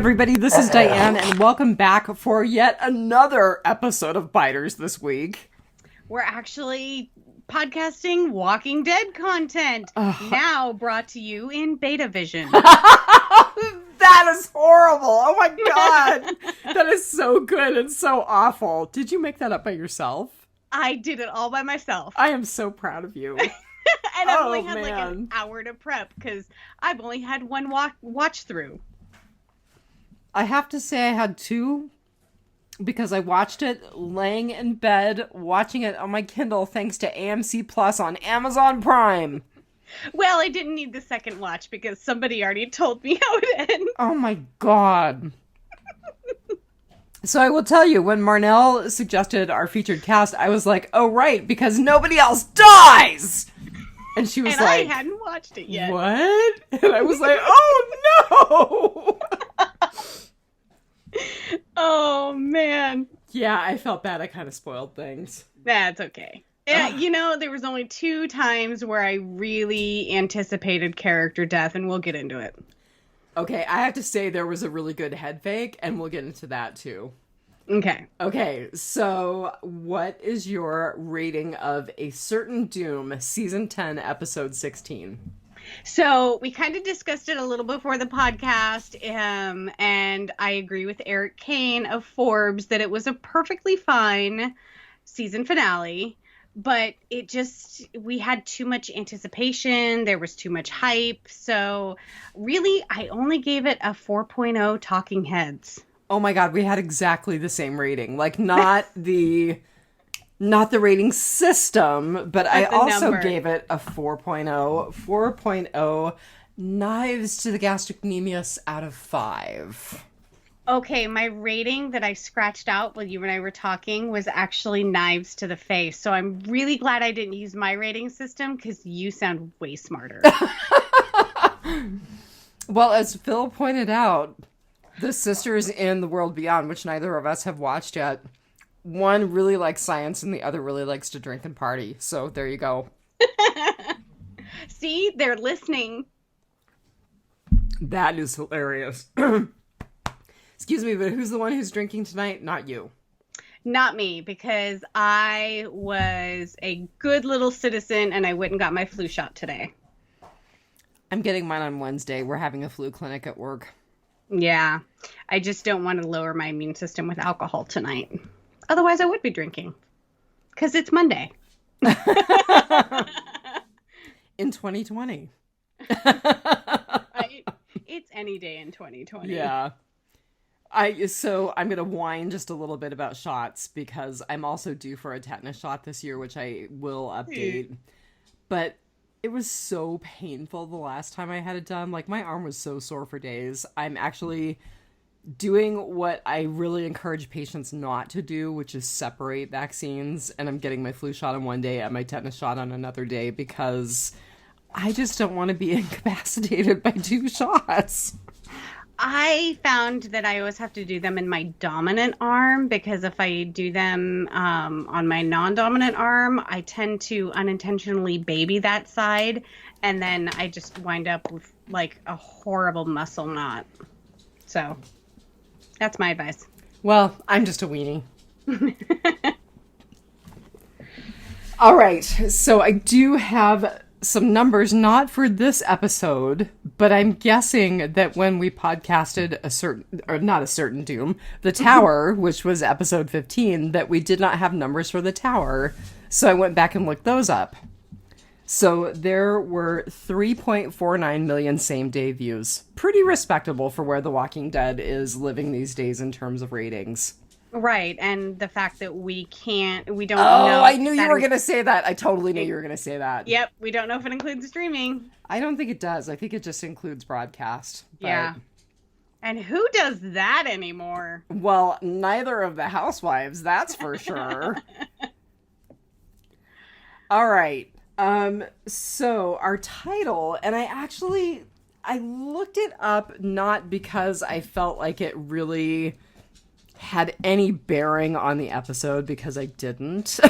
everybody, this is Diane, and welcome back for yet another episode of Biters this week. We're actually podcasting Walking Dead content, now brought to you in beta vision. That is horrible. Oh my god. That is so good and so awful. Did you make that up by yourself? I did it all by myself. I am so proud of you. And I've only had like an hour to prep because I've only had one watch through. I have to say I had two because I watched it laying in bed, watching it on my Kindle thanks to AMC Plus on Amazon Prime. Well, I didn't need the second watch because somebody already told me how it ends. Oh my god. So I will tell you, when Marnell suggested our featured cast, I was like, oh right, because nobody else dies! And she was and like... I hadn't watched it yet. What? And I was like, oh no! Oh man. Yeah, I felt bad. I kind of spoiled things. That's okay. Yeah, you know, there was only 2 times where I really anticipated character death, and we'll get into it. Okay, I have to say there was a really good head fake, and we'll get into that too. Okay, so what is your rating of A Certain Doom, Season 10, Episode 16? So we kind of discussed it a little before the podcast, and I agree with Eric Kane of Forbes that it was a perfectly fine season finale, but we had too much anticipation, there was too much hype, so really I only gave it a 4.0 talking heads. Oh my god, we had exactly the same rating. Like, not the rating system, but I also gave it a 4.0. 4.0 knives to the gastrocnemius out of 5. Okay, my rating that I scratched out while you and I were talking was actually knives to the face. So I'm really glad I didn't use my rating system because you sound way smarter. Well, as Phil pointed out, the Sisters in the World Beyond, which neither of us have watched yet, one really likes science and the other really likes to drink and party. So there you go. See, they're listening. That is hilarious. Excuse me, but who's the one who's drinking tonight? Not you. Not me, because I was a good little citizen and I went and got my flu shot today. I'm getting mine on Wednesday. We're having a flu clinic at work. Yeah, I just don't want to lower my immune system with alcohol tonight. Otherwise, I would be drinking. Because it's Monday. In 2020. It's any day in 2020. Yeah. So I'm going to whine just a little bit about shots because I'm also due for a tetanus shot this year, which I will update. But it was so painful the last time I had it done. Like, my arm was so sore for days. I'm actually doing what I really encourage patients not to do, which is separate vaccines. And I'm getting my flu shot on one day and my tetanus shot on another day because I just don't want to be incapacitated by 2 shots. I found that I always have to do them in my dominant arm because if I do them on my non-dominant arm, I tend to unintentionally baby that side, and then I just wind up with like a horrible muscle knot. So that's my advice. Well, I'm just a weenie. All right, so I do have some numbers, not for this episode, but I'm guessing that when we podcasted not a certain Doom, The Tower, which was episode 15, that we did not have numbers for The Tower. So I went back and looked those up. So there were 3.49 million same-day views. Pretty respectable for where The Walking Dead is living these days in terms of ratings. Right, and the fact that we don't know... Oh, I knew you were going to say that. I totally knew you were going to say that. Yep, we don't know if it includes streaming. I don't think it does. I think it just includes broadcast. But... Yeah. And who does that anymore? Well, neither of the housewives, that's for sure. All right. So our title, and I looked it up not because I felt like it really had any bearing on the episode, because I didn't.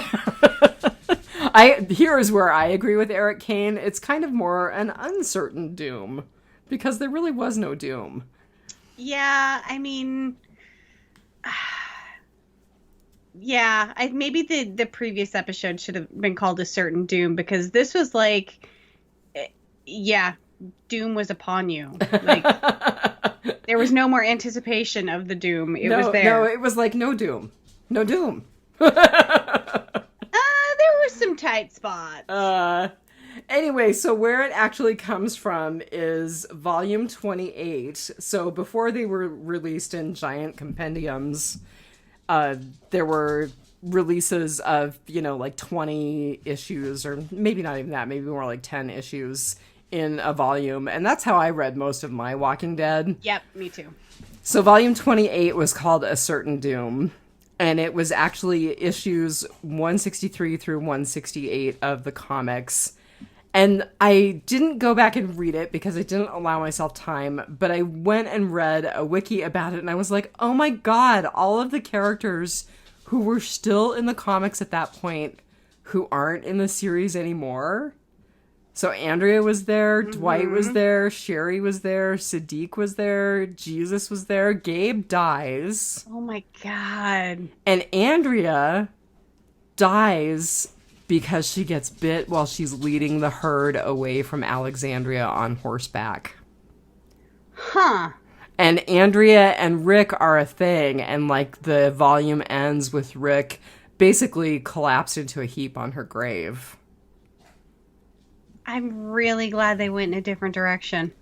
Here's where I agree with Eric Kane. It's kind of more an uncertain doom, because there really was no doom. Yeah, I mean, yeah, maybe the previous episode should have been called A Certain Doom, because this was like, yeah, doom was upon you. Like, there was no more anticipation of the doom. It was No, there. it was like no doom. No doom. There were some tight spots. Anyway, so where it actually comes from is volume 28. So before they were released in giant compendiums, there were releases of, like 20 issues, or maybe not even that, maybe more like 10 issues in a volume. And that's how I read most of my Walking Dead. Yep, me too. So volume 28 was called A Certain Doom. And it was actually issues 163 through 168 of the comics. And I didn't go back and read it because I didn't allow myself time, but I went and read a wiki about it, and I was like, oh my god, all of the characters who were still in the comics at that point who aren't in the series anymore. So Andrea was there, Dwight was there, Sherry was there, Sadiq was there, Jesus was there, Gabe dies. Oh my god. And Andrea dies because she gets bit while she's leading the herd away from Alexandria on horseback. Huh. And Andrea and Rick are a thing, and like the volume ends with Rick basically collapsed into a heap on her grave. I'm really glad they went in a different direction.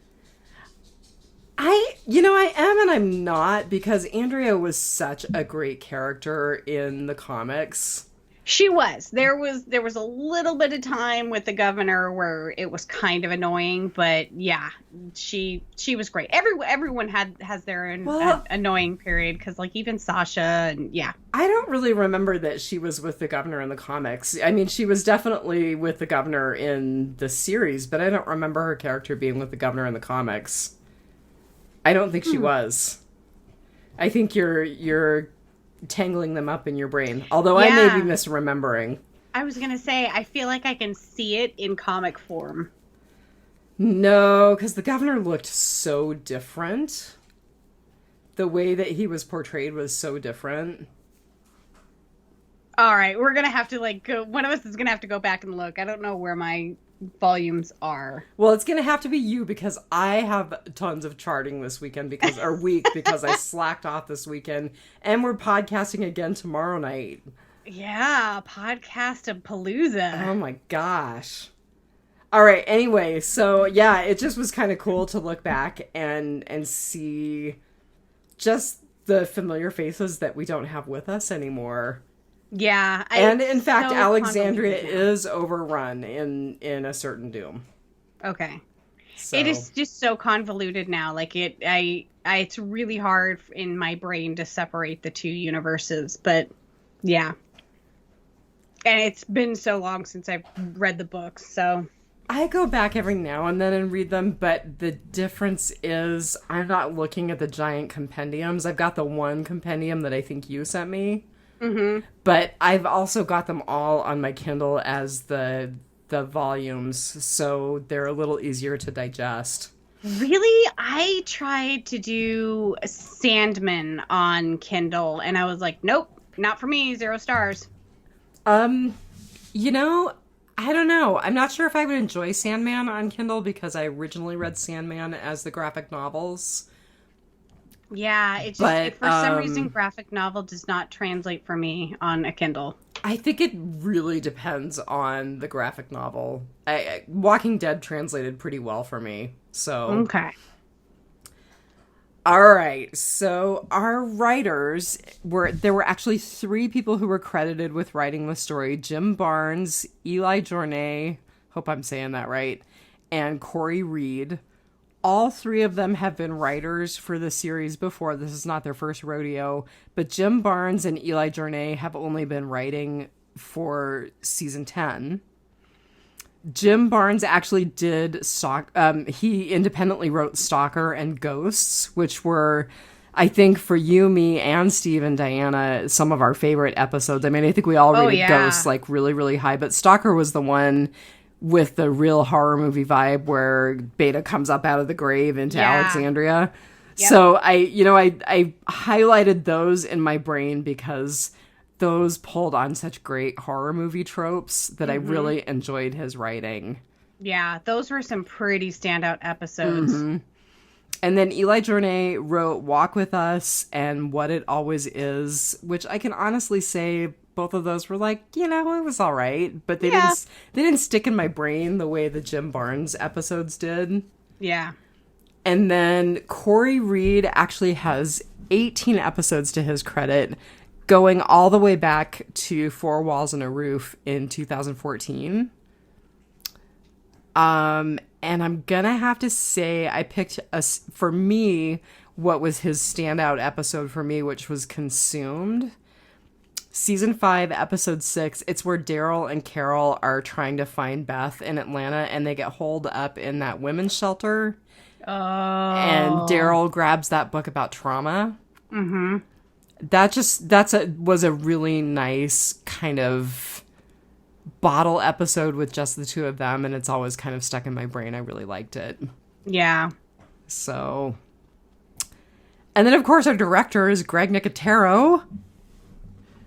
I am and I'm not, because Andrea was such a great character in the comics. She was. There was a little bit of time with the governor where it was kind of annoying, but yeah, she was great. Everyone has their annoying period, because like even Sasha, and yeah. I don't really remember that she was with the governor in the comics. I mean, she was definitely with the governor in the series, but I don't remember her character being with the governor in the comics. I don't think she was. I think you're tangling them up in your brain. Although I may be misremembering. I was going to say, I feel like I can see it in comic form. No, because the governor looked so different. The way that he was portrayed was so different. All right, we're going to have to go. One of us is going to have to go back and look. I don't know where my volumes are. Well, it's going to have to be you, because I have tons of charting this weekend because I slacked off this weekend, and we're podcasting again tomorrow night. Yeah, podcast-a-palooza. Oh my gosh. All right, anyway, so yeah, it just was kind of cool to look back and see just the familiar faces that we don't have with us anymore. Yeah. And in fact, Alexandria is overrun in A Certain Doom. Okay. So. It is just so convoluted now. It's really hard in my brain to separate the two universes, but yeah. And it's been so long since I've read the books, so. I go back every now and then and read them, but the difference is I'm not looking at the giant compendiums. I've got the one compendium that I think you sent me. Mm-hmm. But I've also got them all on my Kindle as the volumes, so they're a little easier to digest. Really? I tried to do Sandman on Kindle, and I was like, nope, not for me, 0 stars. I don't know. I'm not sure if I would enjoy Sandman on Kindle, because I originally read Sandman as the graphic novels. Yeah, it's just, for some reason, graphic novel does not translate for me on a Kindle. I think it really depends on the graphic novel. Walking Dead translated pretty well for me, so. Okay. All right, so our writers there were actually 3 people who were credited with writing the story: Jim Barnes, Eli Journay, hope I'm saying that right, and Corey Reed. All 3 of them have been writers for the series before. This is not their first rodeo, but Jim Barnes and Eli Journay have only been writing for season 10. Jim Barnes actually did he independently wrote Stalker and Ghosts, which were, I think, for you, me, and Steve and Diana, some of our favorite episodes. I mean, I think we all rated Ghosts really, really high, but Stalker was the one with the real horror movie vibe where Beta comes up out of the grave into Alexandria. Yep. So I highlighted those in my brain because those pulled on such great horror movie tropes that I really enjoyed his writing. Yeah, those were some pretty standout episodes. And then Eli Journay wrote Walk With Us and What It Always Is, which I can honestly say both of those were like, it was all right, but they didn't stick in my brain the way the Jim Barnes episodes did. Yeah. And then Corey Reed actually has 18 episodes to his credit, going all the way back to Four Walls and a Roof in 2014. And I'm gonna have to say I picked for me what was his standout episode for me, which was Consumed. Season 5, episode 6. It's where Daryl and Carol are trying to find Beth in Atlanta, and they get holed up in that women's shelter. Oh. And Daryl grabs that book about trauma. Mm-hmm. Was a really nice kind of bottle episode with just the two of them, and it's always kind of stuck in my brain. I really liked it. Yeah. So, and then of course our director is Greg Nicotero.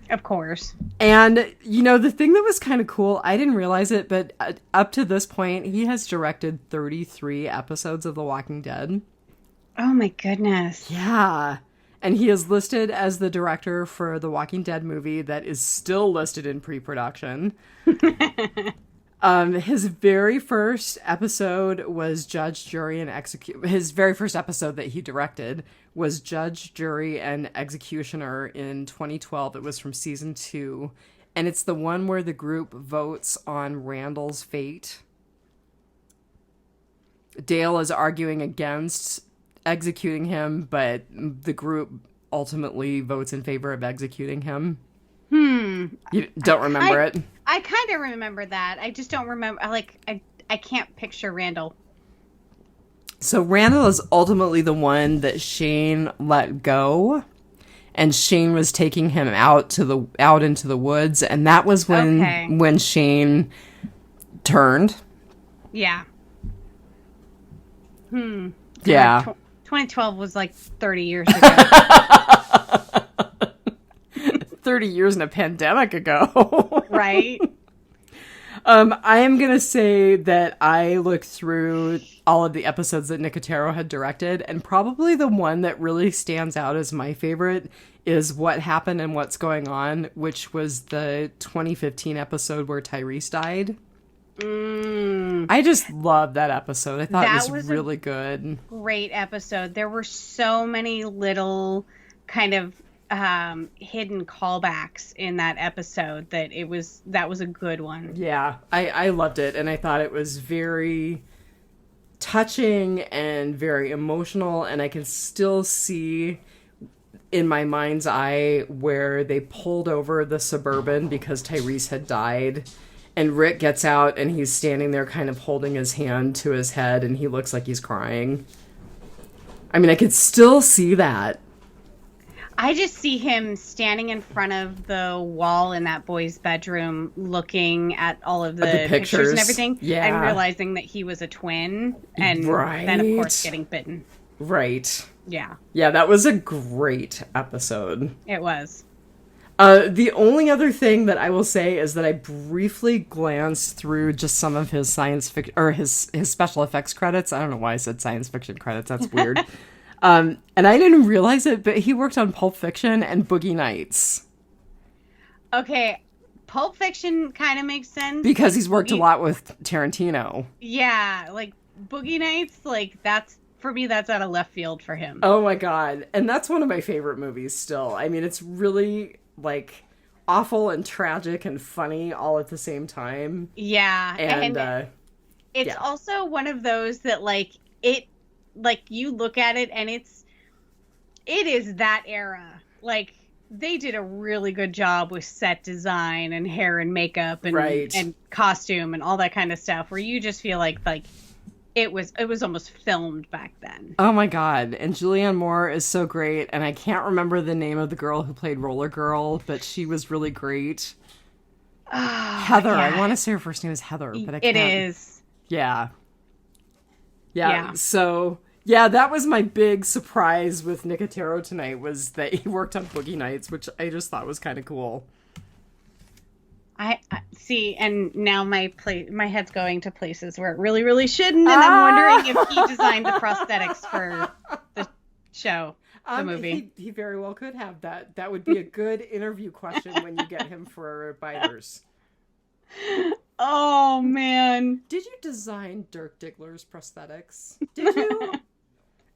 Of course. And the thing that was kind of cool, I didn't realize it, but up to this point he has directed 33 episodes of The Walking Dead. Oh my goodness. Yeah. And he is listed as the director for the Walking Dead movie that is still listed in pre-production. His very first episode was Judge, Jury, and Executioner. His very first episode that he directed was Judge, Jury, and Executioner in 2012. It was from season 2. And it's the one where the group votes on Randall's fate. Dale is arguing against executing him, but the group ultimately votes in favor of executing him. You don't remember it? I kind of remember that. I just don't remember. I can't picture Randall. So Randall is ultimately the one that Shane let go, and Shane was taking him out into the woods, and that was when Shane turned. Yeah. Yeah. 2012 was like 30 years ago. 30 years in a pandemic ago. Right? I am going to say that I looked through all of the episodes that Nicotero had directed, and probably the one that really stands out as my favorite is What Happened and What's Going On, which was the 2015 episode where Tyrese died. I just loved that episode. I thought it was really good. Great episode. There were so many little kind of hidden callbacks in that episode that was a good one. Yeah, I loved it, and I thought it was very touching and very emotional, and I can still see in my mind's eye where they pulled over the Suburban because Tyrese had died. And Rick gets out, and he's standing there kind of holding his hand to his head, and he looks like he's crying. I mean, I could still see that. I just see him standing in front of the wall in that boy's bedroom looking at all of the pictures and everything. Yeah. And realizing that he was a twin. And then, of course, getting bitten. Right. Yeah. Yeah, that was a great episode. It was. The only other thing that I will say is that I briefly glanced through just some of his science fiction or his special effects credits. I don't know why I said science fiction credits. That's weird. And I didn't realize it, but he worked on Pulp Fiction and Boogie Nights. Okay, Pulp Fiction kind of makes sense because he's worked a lot with Tarantino. Yeah, like Boogie Nights, like that's for me. That's out of left field for him. Oh my god, and that's one of my favorite movies. Still, I mean, it's really like awful and tragic and funny all at the same time. Yeah, and it's also one of those that like you look at it and it is that era. Like they did a really good job with set design and hair and makeup and and costume and all that kind of stuff where you just feel like it was almost filmed back then. Oh my god. And Julianne Moore is so great, and I can't remember the name of the girl who played Roller Girl, but she was really great. Heather. Yeah. I want to say her first name is Heather, but I can't. It is. Yeah. So Yeah, that was my big surprise with Nicotero tonight, was that he worked on Boogie Nights, which I just thought was kind of cool. I see, and now my head's going to places where it really, really shouldn't, and I'm Ah! wondering if he designed the prosthetics for the show, the movie. He very well could have that. That would be a good interview question when you get him for Biters. Oh man. Did you design Dirk Diggler's prosthetics? Did you?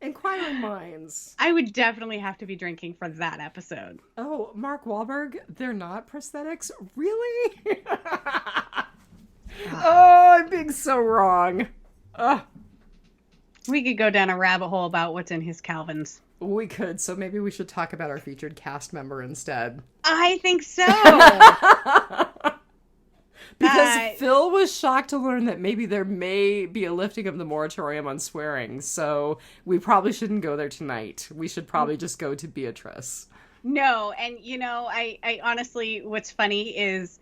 Inquiring minds. I would definitely have to be drinking for that episode. Oh, Mark Wahlberg, they're not prosthetics? Really? Oh, I'm being so wrong. We could go down a rabbit hole about what's in his Calvins. We could, so maybe we should talk about our featured cast member instead. I think so. Because Phil was shocked to learn that maybe there may be a lifting of the moratorium on swearing, so we probably shouldn't go there tonight. We should probably just go to Beatrice. No, and I honestly, what's funny is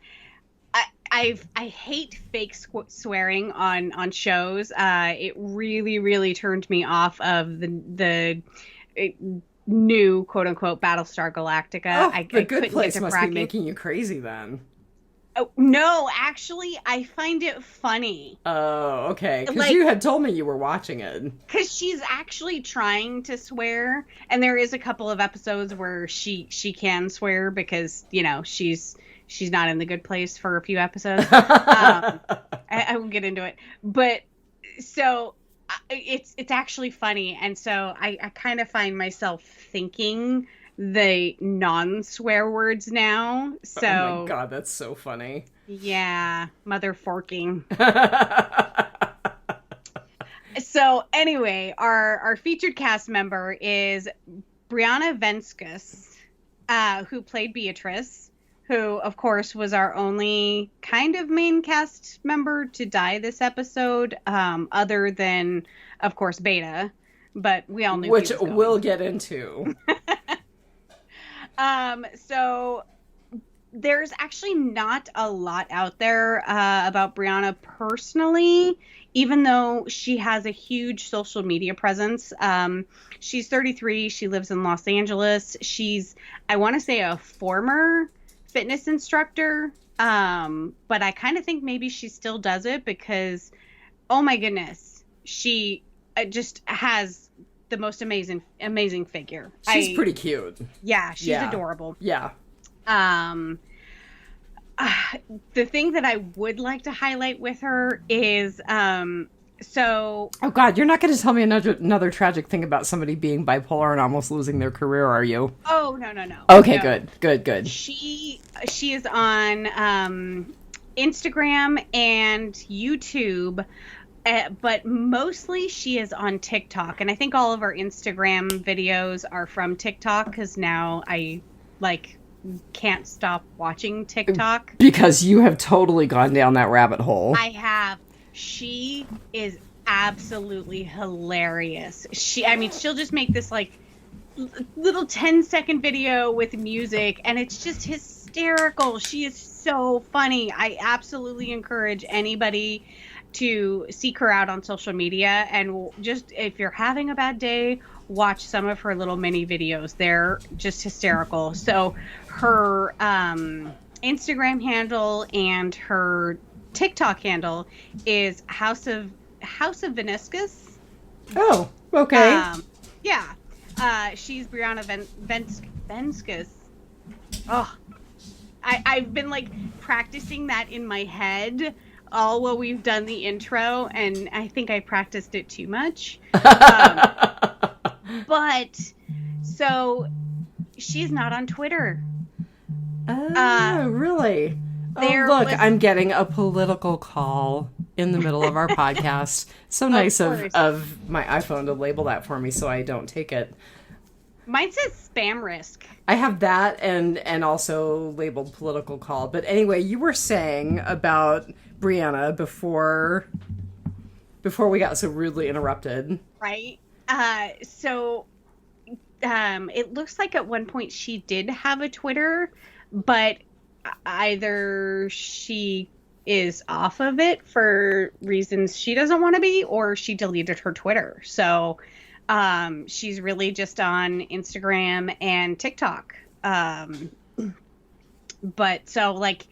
I hate fake swearing on shows. It really, really turned me off of the new quote unquote Battlestar Galactica. Oh, the Good Place must be making you crazy then. Oh, no, actually, I find it funny. Oh, okay. Because you had told me you were watching it. Because she's actually trying to swear, and there is a couple of episodes where she can swear because she's not in the good place for a few episodes. I won't get into it, but so it's actually funny, and so I kind of find myself thinking the non-swear words now. So oh my god, that's so funny. Yeah, mother forking. So anyway, our featured cast member is Brianna Venskis, who played Beatrice, who of course was our only kind of main cast member to die this episode, other than of course Beta, but we all knew which we'll get into. So there's actually not a lot out there about Brianna personally, even though she has a huge social media presence. She's 33. She lives in Los Angeles. She's, I want to say, a former fitness instructor, but I kind of think maybe she still does it because, oh my goodness, she just has the most amazing figure. She's pretty cute. Yeah, she's adorable. Yeah. The thing that I would like to highlight with her is so. Oh God, you're not going to tell me another tragic thing about somebody being bipolar and almost losing their career, are you? Oh no. Okay, no. Good. She is on Instagram and YouTube. But mostly she is on TikTok, and I think all of her Instagram videos are from TikTok because now I can't stop watching TikTok because you have totally gone down that rabbit hole. I have. She is absolutely hilarious. She'll just make this little 10-second video with music, and it's just hysterical. She is so funny. I absolutely encourage anybody to seek her out on social media, and just if you're having a bad day, watch some of her little mini videos. They're just hysterical. So her Instagram handle and her TikTok handle is House of Veniscus. Oh, okay. Yeah. She's Brianna Venskis. Oh, I've been practicing that in my head all while we've done the intro, and I think I practiced it too much. But so she's not on Twitter. Oh, really? Look, I'm getting a political call in the middle of our podcast. So nice of my iPhone to label that for me so I don't take it. Mine says spam risk. I have that and also labeled political call. But anyway, you were saying about Brianna before we got so rudely interrupted. Right. So it looks like at one point she did have a Twitter, but either she is off of it for reasons she doesn't want to be, or she deleted her Twitter. So She's really just on Instagram and TikTok. But so like,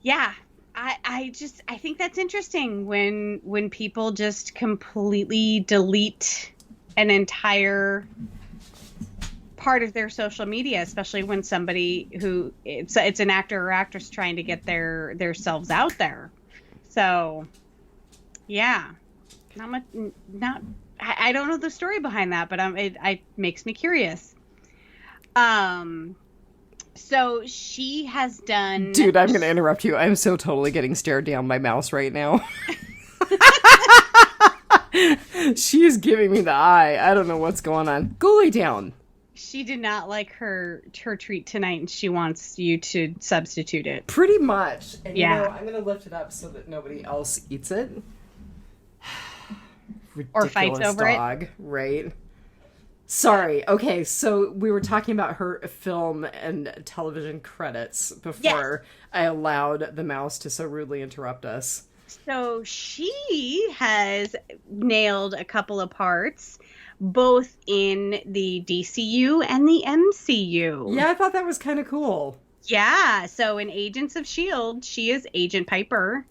yeah, I think that's interesting when people just completely delete an entire part of their social media, especially when somebody who it's an actor or actress trying to get their selves out there. So yeah, not much, not I don't know the story behind that, but it makes me curious. So she has done. Dude, I'm going to interrupt you. I'm so totally getting stared down by Mouse right now. She is giving me the eye. I don't know what's going on. Go lay down. She did not like her treat tonight, and she wants you to substitute it. Pretty much. And yeah. I'm going to lift it up so that nobody else eats it. Ridiculous or fights over dog, it. Right? Sorry. Okay, so we were talking about her film and television credits before I allowed the mouse to so rudely interrupt us. So she has nailed a couple of parts, both in the DCU and the MCU. Yeah, I thought that was kind of cool. Yeah, so in Agents of S.H.I.E.L.D., she is Agent Piper,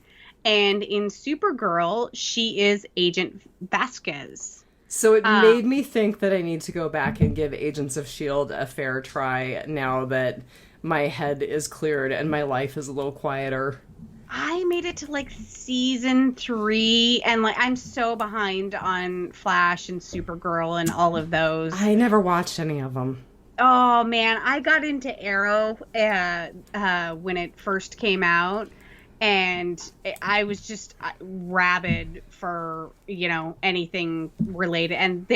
and in Supergirl, she is Agent Vasquez. So it made me think that I need to go back and give Agents of S.H.I.E.L.D. a fair try now that my head is cleared and my life is a little quieter. I made it to like season 3, and like I'm so behind on Flash and Supergirl and all of those. I never watched any of them. Oh man, I got into Arrow when it first came out, and I was just rabid for, you know, anything related. And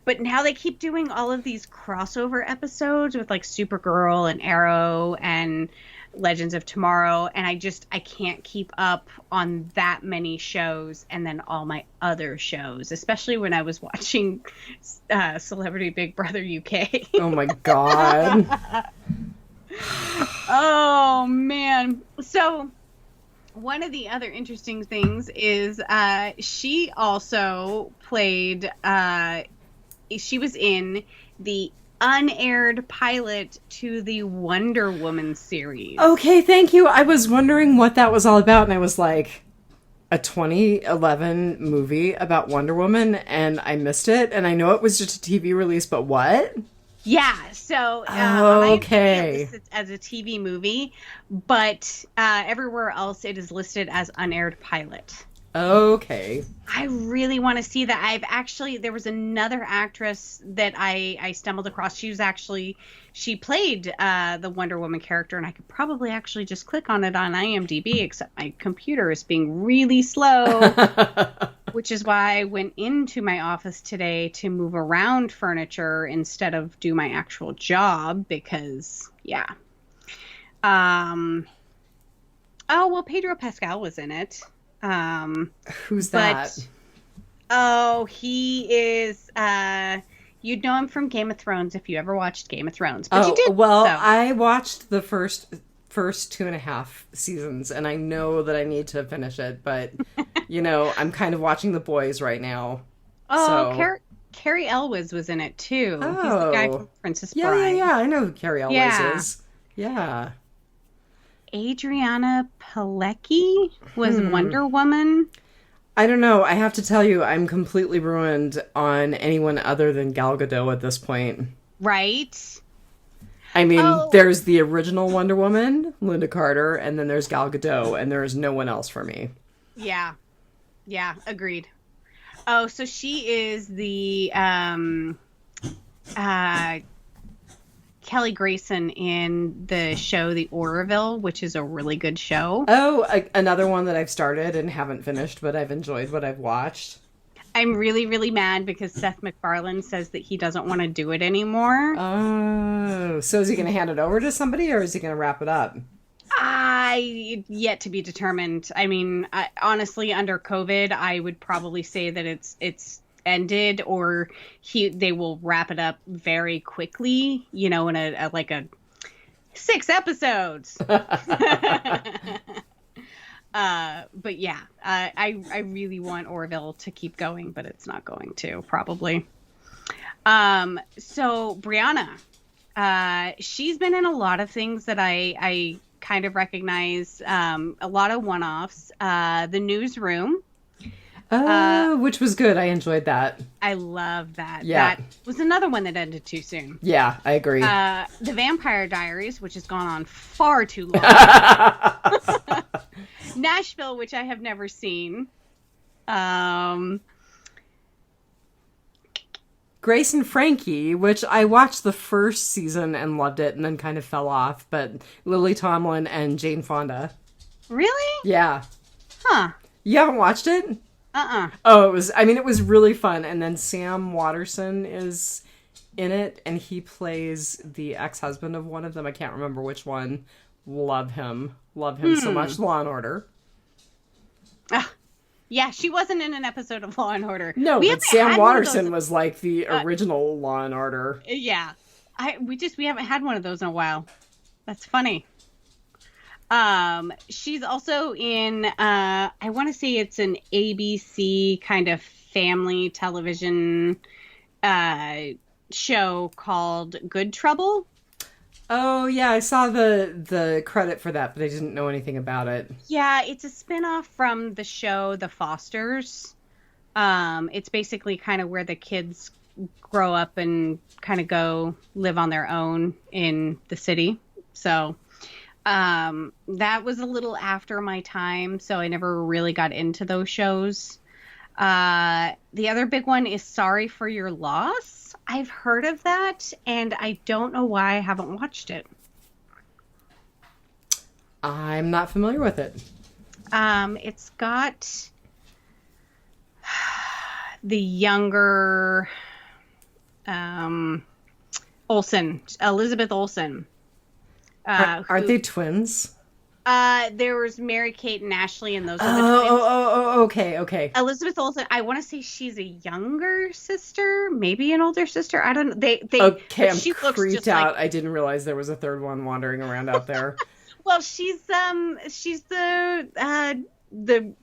but now they keep doing all of these crossover episodes with like Supergirl and Arrow and Legends of Tomorrow, and I can't keep up on that many shows and then all my other shows, especially when I was watching Celebrity Big Brother UK. Oh my god. Oh man. So one of the other interesting things is she also played she was in the unaired pilot to the Wonder Woman series. Okay, thank you. I was wondering what that was all about, and I was like, a 2011 movie about Wonder Woman, and I missed it, and I know it was just a TV release, but what? Yeah, so okay. I as a TV movie, but everywhere else it is listed as unaired pilot. Okay. I really want to see that. There was another actress that I stumbled across. She played the Wonder Woman character, and I could probably actually just click on it on IMDb, except my computer is being really slow, which is why I went into my office today to move around furniture instead of do my actual job, because, yeah. Oh, well, Pedro Pascal was in it. Who's that? Oh, he is, you'd know him from Game of Thrones if you ever watched Game of Thrones. But you did. Well, so. I watched the first 2.5 seasons, and I know that I need to finish it, but, you know, I'm kind of watching The Boys right now. Oh, so. Carrie Elwes was in it, too. Oh. He's the guy from Princess Bride. Yeah, I know who Carrie Elwes is. Yeah. Adriana Pilecki was Wonder Woman. I don't know. I have to tell you, I'm completely ruined on anyone other than Gal Gadot at this point. Right? I mean, there's the original Wonder Woman, Linda Carter, and then there's Gal Gadot, and there is no one else for me. Yeah. Yeah, agreed. Oh, so she is the Kelly Grayson in the show The Orville, which is a really good show. Oh, another one that I've started and haven't finished, but I've enjoyed what I've watched. I'm really, really mad because Seth MacFarlane says that he doesn't want to do it anymore. Oh, so is he going to hand it over to somebody, or is he going to wrap it up? Yet to be determined. I mean, honestly, under COVID, I would probably say that it's ended, or they will wrap it up very quickly, you know, in a 6 episodes. But yeah, I really want Orville to keep going, but it's not going to, probably. So Brianna, she's been in a lot of things that I kind of recognize, a lot of one-offs. The Newsroom. Which was good. I enjoyed that. I love that. Yeah. That was another one that ended too soon. Yeah, I agree. The Vampire Diaries, which has gone on far too long. Nashville, which I have never seen. Grace and Frankie, which I watched the first season and loved it and then kind of fell off, but Lily Tomlin and Jane Fonda. Really? Yeah. Huh. You haven't watched it? Oh, it was really fun. And then Sam Waterston is in it, and he plays the ex-husband of one of them. I can't remember which one. Love him. Love him so much. Law and Order. Yeah, she wasn't in an episode of Law and Order. No, but Sam Waterston was like the original Law and Order. Yeah. We haven't had one of those in a while. That's funny. She's also in, I want to say it's an ABC kind of family television show called Good Trouble. Oh, yeah, I saw the credit for that, but I didn't know anything about it. Yeah, it's a spinoff from the show The Fosters. It's basically kind of where the kids grow up and kind of go live on their own in the city. So that was a little after my time, so I never really got into those shows. The other big one is Sorry for Your Loss. I've heard of that, and I don't know why I haven't watched it. I'm not familiar with it. It's got the younger Olsen, Elizabeth Olsen. Aren't they twins? There was Mary-Kate and Ashley, and those are the twins. Okay. Elizabeth Olsen, I want to say she's a younger sister, maybe an older sister. I don't know. Okay, I'm creeped out. Like... I didn't realize there was a third one wandering around out there. Well, she's the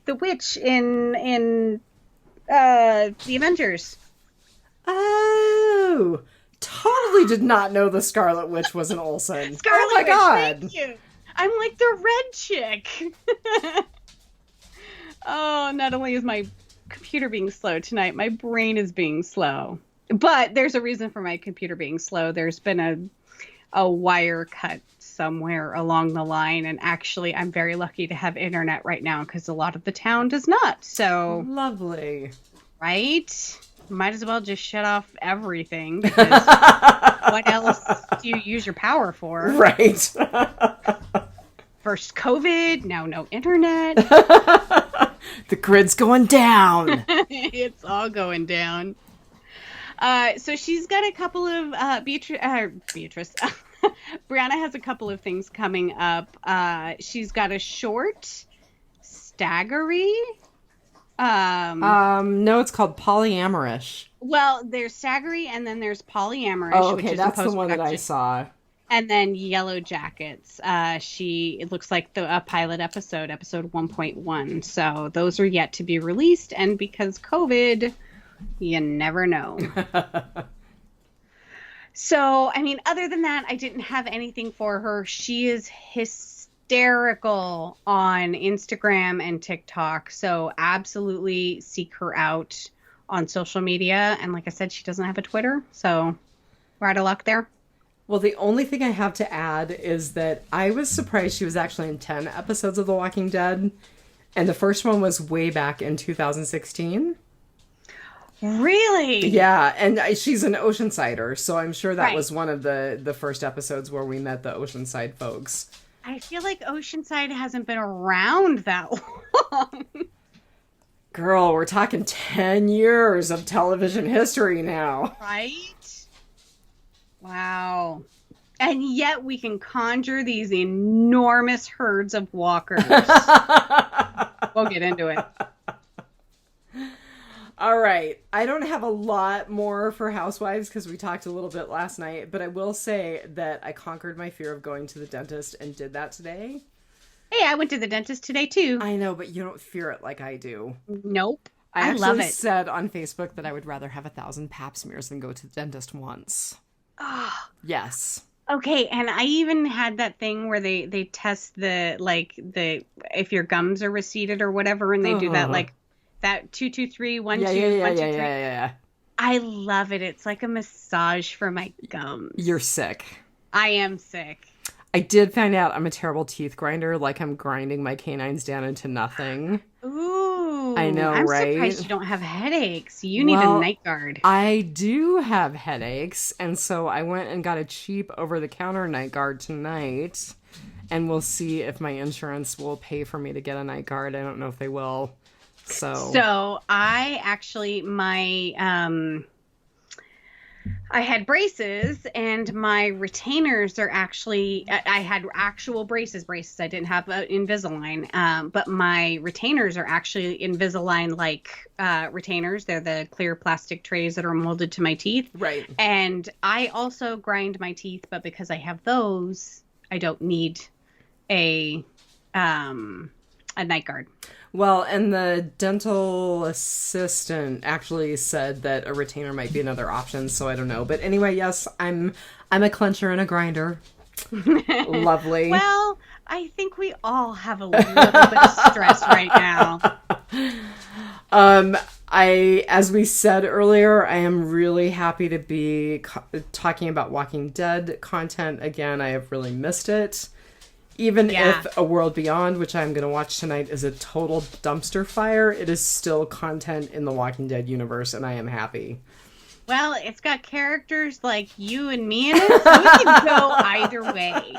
witch in the Avengers. Oh, totally did not know the Scarlet Witch was an Olsen. Scarlet Witch, God. Thank you. I'm like the red chick. Oh, not only is my computer being slow tonight, my brain is being slow. But there's a reason for my computer being slow. There's been a wire cut somewhere along the line, and actually I'm very lucky to have internet right now because a lot of the town does not. So lovely. Right? Might as well just shut off everything, because what else do you use your power for? Right. First COVID, now no internet. The grid's going down. It's all going down. So she's got a couple of Beatrice. Brianna has a couple of things coming up. She's got a short, Staggery. No, it's called Polyamorous. Well, there's Staggery, and then there's Polyamorous. Oh, okay, which is that's the one that I saw. And then Yellow Jackets. It looks like a pilot episode 1.1. So those are yet to be released, and because COVID, you never know. So, I mean, other than that, I didn't have anything for her. She is hysterical on Instagram and TikTok. So absolutely seek her out on social media. And like I said, she doesn't have a Twitter. So we're out of luck there. Well, the only thing I have to add is that I was surprised she was actually in 10 episodes of The Walking Dead. And the first one was way back in 2016. Really? Yeah, and she's an Oceansider, so I'm sure that was one of the first episodes where we met the Oceanside folks. I feel like Oceanside hasn't been around that long. Girl, we're talking 10 years of television history now. Right? Wow. And yet we can conjure these enormous herds of walkers. We'll get into it. All right. I don't have a lot more for Housewives because we talked a little bit last night, but I will say that I conquered my fear of going to the dentist and did that today. Hey, I went to the dentist today too. I know, but you don't fear it like I do. Nope. I love actually it. said on Facebook that I would rather have 1,000 pap smears than go to the dentist once. Oh, Yes. okay, and I even had that thing where they test the if your gums are receded or whatever, and they do that Ugh. like that 2 2 3 1 Yeah, yeah, 2 yeah, 1 yeah, 2 yeah, 3. yeah, yeah. I love it. It's like a massage for my You're gums. sick. I am sick. I did find out I'm a terrible teeth grinder. Like I'm grinding my canines down into nothing. I Ooh, know, I'm right? surprised you don't have headaches. You need a Well, night guard. I do have headaches, and so I went and got a cheap over-the-counter night guard tonight, and we'll see if my insurance will pay for me to get a night guard. I don't know if they will. So, So I actually I had braces and my retainers are actually I had actual braces. I didn't have Invisalign, but my retainers are actually Invisalign like retainers. They're the clear plastic trays that are molded to my teeth. right. And I also grind my teeth, but because I have those, I don't need a night guard. Well, and the dental assistant actually said that a retainer might be another option, so I don't know. But anyway, yes, I'm a clencher and a grinder. Lovely. Well, I think we all have a little bit of stress right now. As we said earlier, I am really happy to be talking about Walking Dead content again. I have really missed it. Even if A World Beyond, which I'm going to watch tonight, is a total dumpster fire, it is still content in the Walking Dead universe, and I am happy. Well, it's got characters like you and me in it, so we can go either way.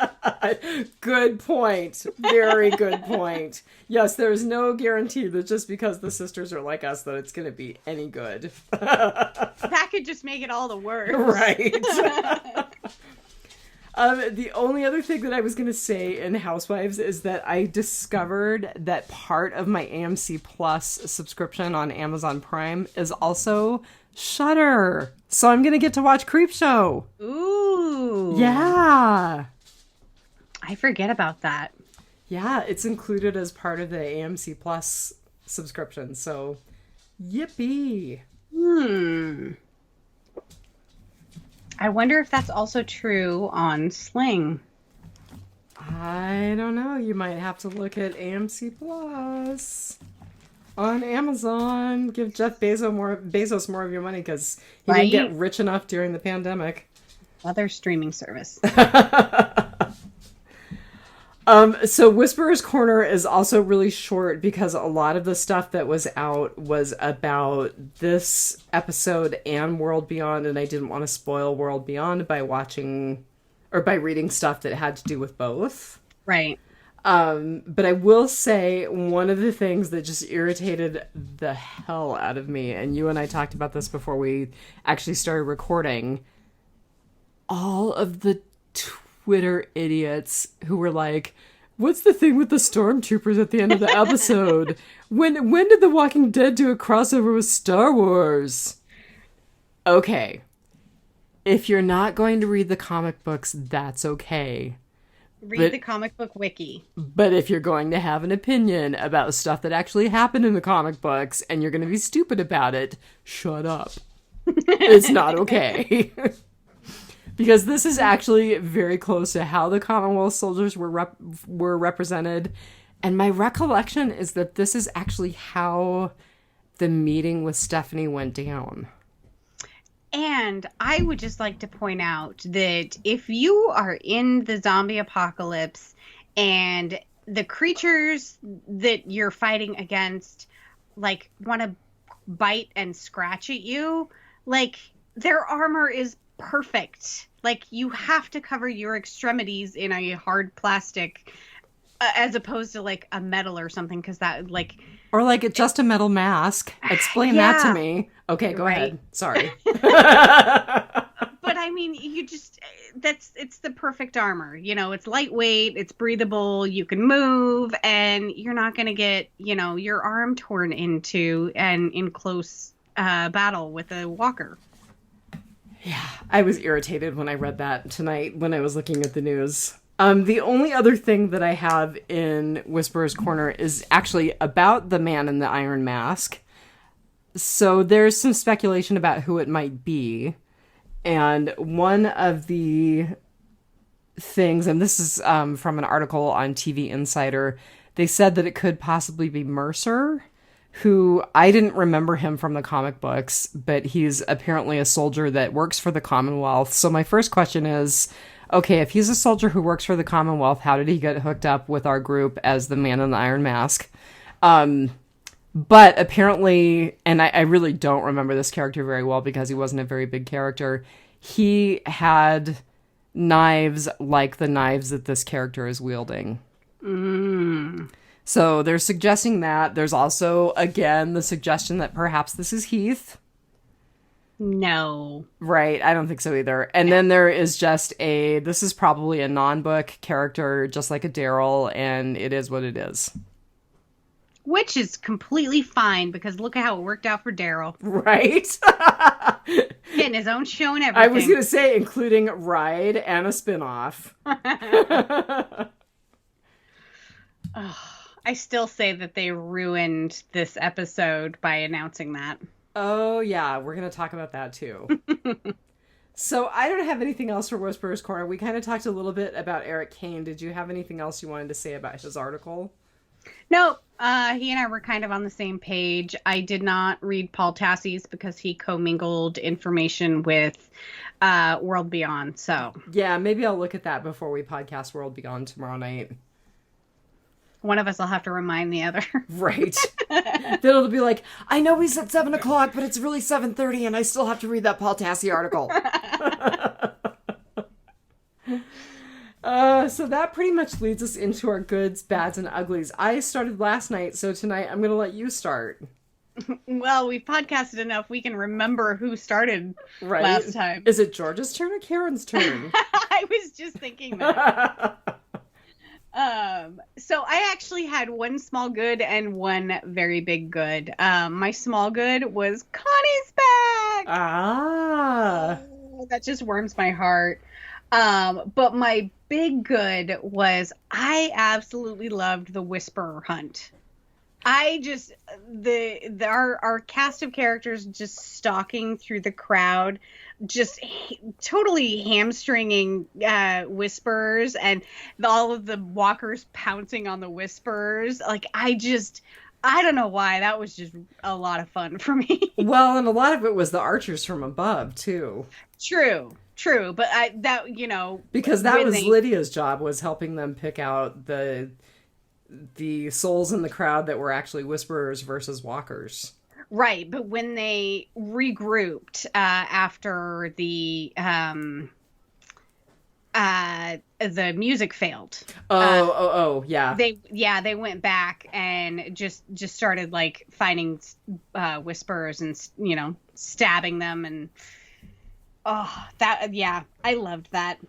Good point. Very good point. Yes, there's no guarantee that just because the sisters are like us that it's going to be any good. That could just make it all the worse. Right. The only other thing that I was going to say in Housewives is that I discovered that part of my AMC Plus subscription on Amazon Prime is also Shudder. So I'm going to get to watch Creepshow. Ooh. Yeah. I forget about that. Yeah, it's included as part of the AMC Plus subscription. So, yippee. I wonder if that's also true on Sling. I don't know. You might have to look at AMC Plus on Amazon. Give Jeff Bezos more of your money because he didn't get rich enough during the pandemic. Other streaming service. So Whisperer's Corner is also really short because a lot of the stuff that was out was about this episode and World Beyond, and I didn't want to spoil World Beyond by watching or by reading stuff that had to do with both. Right. But I will say one of the things that just irritated the hell out of me, and you and I talked about this before we actually started recording, all of the Twitter idiots who were like, what's the thing with the stormtroopers at the end of the episode? When did The Walking Dead do a crossover with Star Wars? Okay. If you're not going to read the comic books, that's okay. Read the comic book wiki. But if you're going to have an opinion about stuff that actually happened in the comic books and you're going to be stupid about it, shut up. It's not okay. Because this is actually very close to how the Commonwealth soldiers were represented. And my recollection is that this is actually how the meeting with Stephanie went down. And I would just like to point out that if you are in the zombie apocalypse and the creatures that you're fighting against, like, want to bite and scratch at you, like, their armor is perfect. Like, you have to cover your extremities in a hard plastic as opposed to like a metal or something, because that like or like just a metal mask. Explain that to me. Okay, go ahead. Sorry. But I mean, you just it's the perfect armor. You know, it's lightweight, it's breathable, you can move, and you're not going to get, you know, your arm torn into and in close battle with a walker. Yeah, I was irritated when I read that tonight when I was looking at the news. The only other thing that I have in Whisperer's Corner is actually about the man in the iron mask. So there's some speculation about who it might be. And one of the things, and this is from an article on TV Insider, they said that it could possibly be Mercer, who I didn't remember him from the comic books, but he's apparently a soldier that works for the Commonwealth. So my first question is, okay, if he's a soldier who works for the Commonwealth, how did he get hooked up with our group as the Man in the Iron Mask? But apparently, and I really don't remember this character very well because he wasn't a very big character, he had knives like the knives that this character is wielding. So they're suggesting that. There's also, again, the suggestion that perhaps this is Heath. No. Right, I don't think so either. And then there is just this is probably a non-book character, just like a Daryl, and it is what it is. Which is completely fine, because look at how it worked out for Daryl. Right? Getting his own show and everything. I was going to say, including Ride and a spinoff. I still say that they ruined this episode by announcing that. Oh, yeah, we're going to talk about that, too. So I don't have anything else for Whisperer's Corner. We kind of talked a little bit about Eric Kane. Did you have anything else you wanted to say about his article? No, he and I were kind of on the same page. I did not read Paul Tassie's because he commingled information with World Beyond. So yeah, maybe I'll look at that before we podcast World Beyond tomorrow night. One of us will have to remind the other. Right. Then it'll be like, I know we said 7 o'clock, but it's really 7:30 and I still have to read that Paul Tassi article. So that pretty much leads us into our goods, bads, and uglies. I started last night, so tonight I'm going to let you start. Well, we've podcasted enough. We can remember who started last time. Is it George's turn or Karen's turn? I was just thinking that. So I actually had one small good and one very big good. My small good was Connie's back. Oh, that just warms my heart. But my big good was I absolutely loved the Whisperer hunt. I just our cast of characters just stalking through the crowd, just totally hamstringing Whisperers, and all of the walkers pouncing on the Whisperers. Like I don't know why, that was just a lot of fun for me. Well, and a lot of it was the archers from above too. True, but because that was Lydia's job, was helping them pick out the souls in the crowd that were actually Whisperers versus walkers. Right, but when they regrouped after the music failed. Yeah. They went back and just started like finding Whisperers and stabbing them, and I loved that.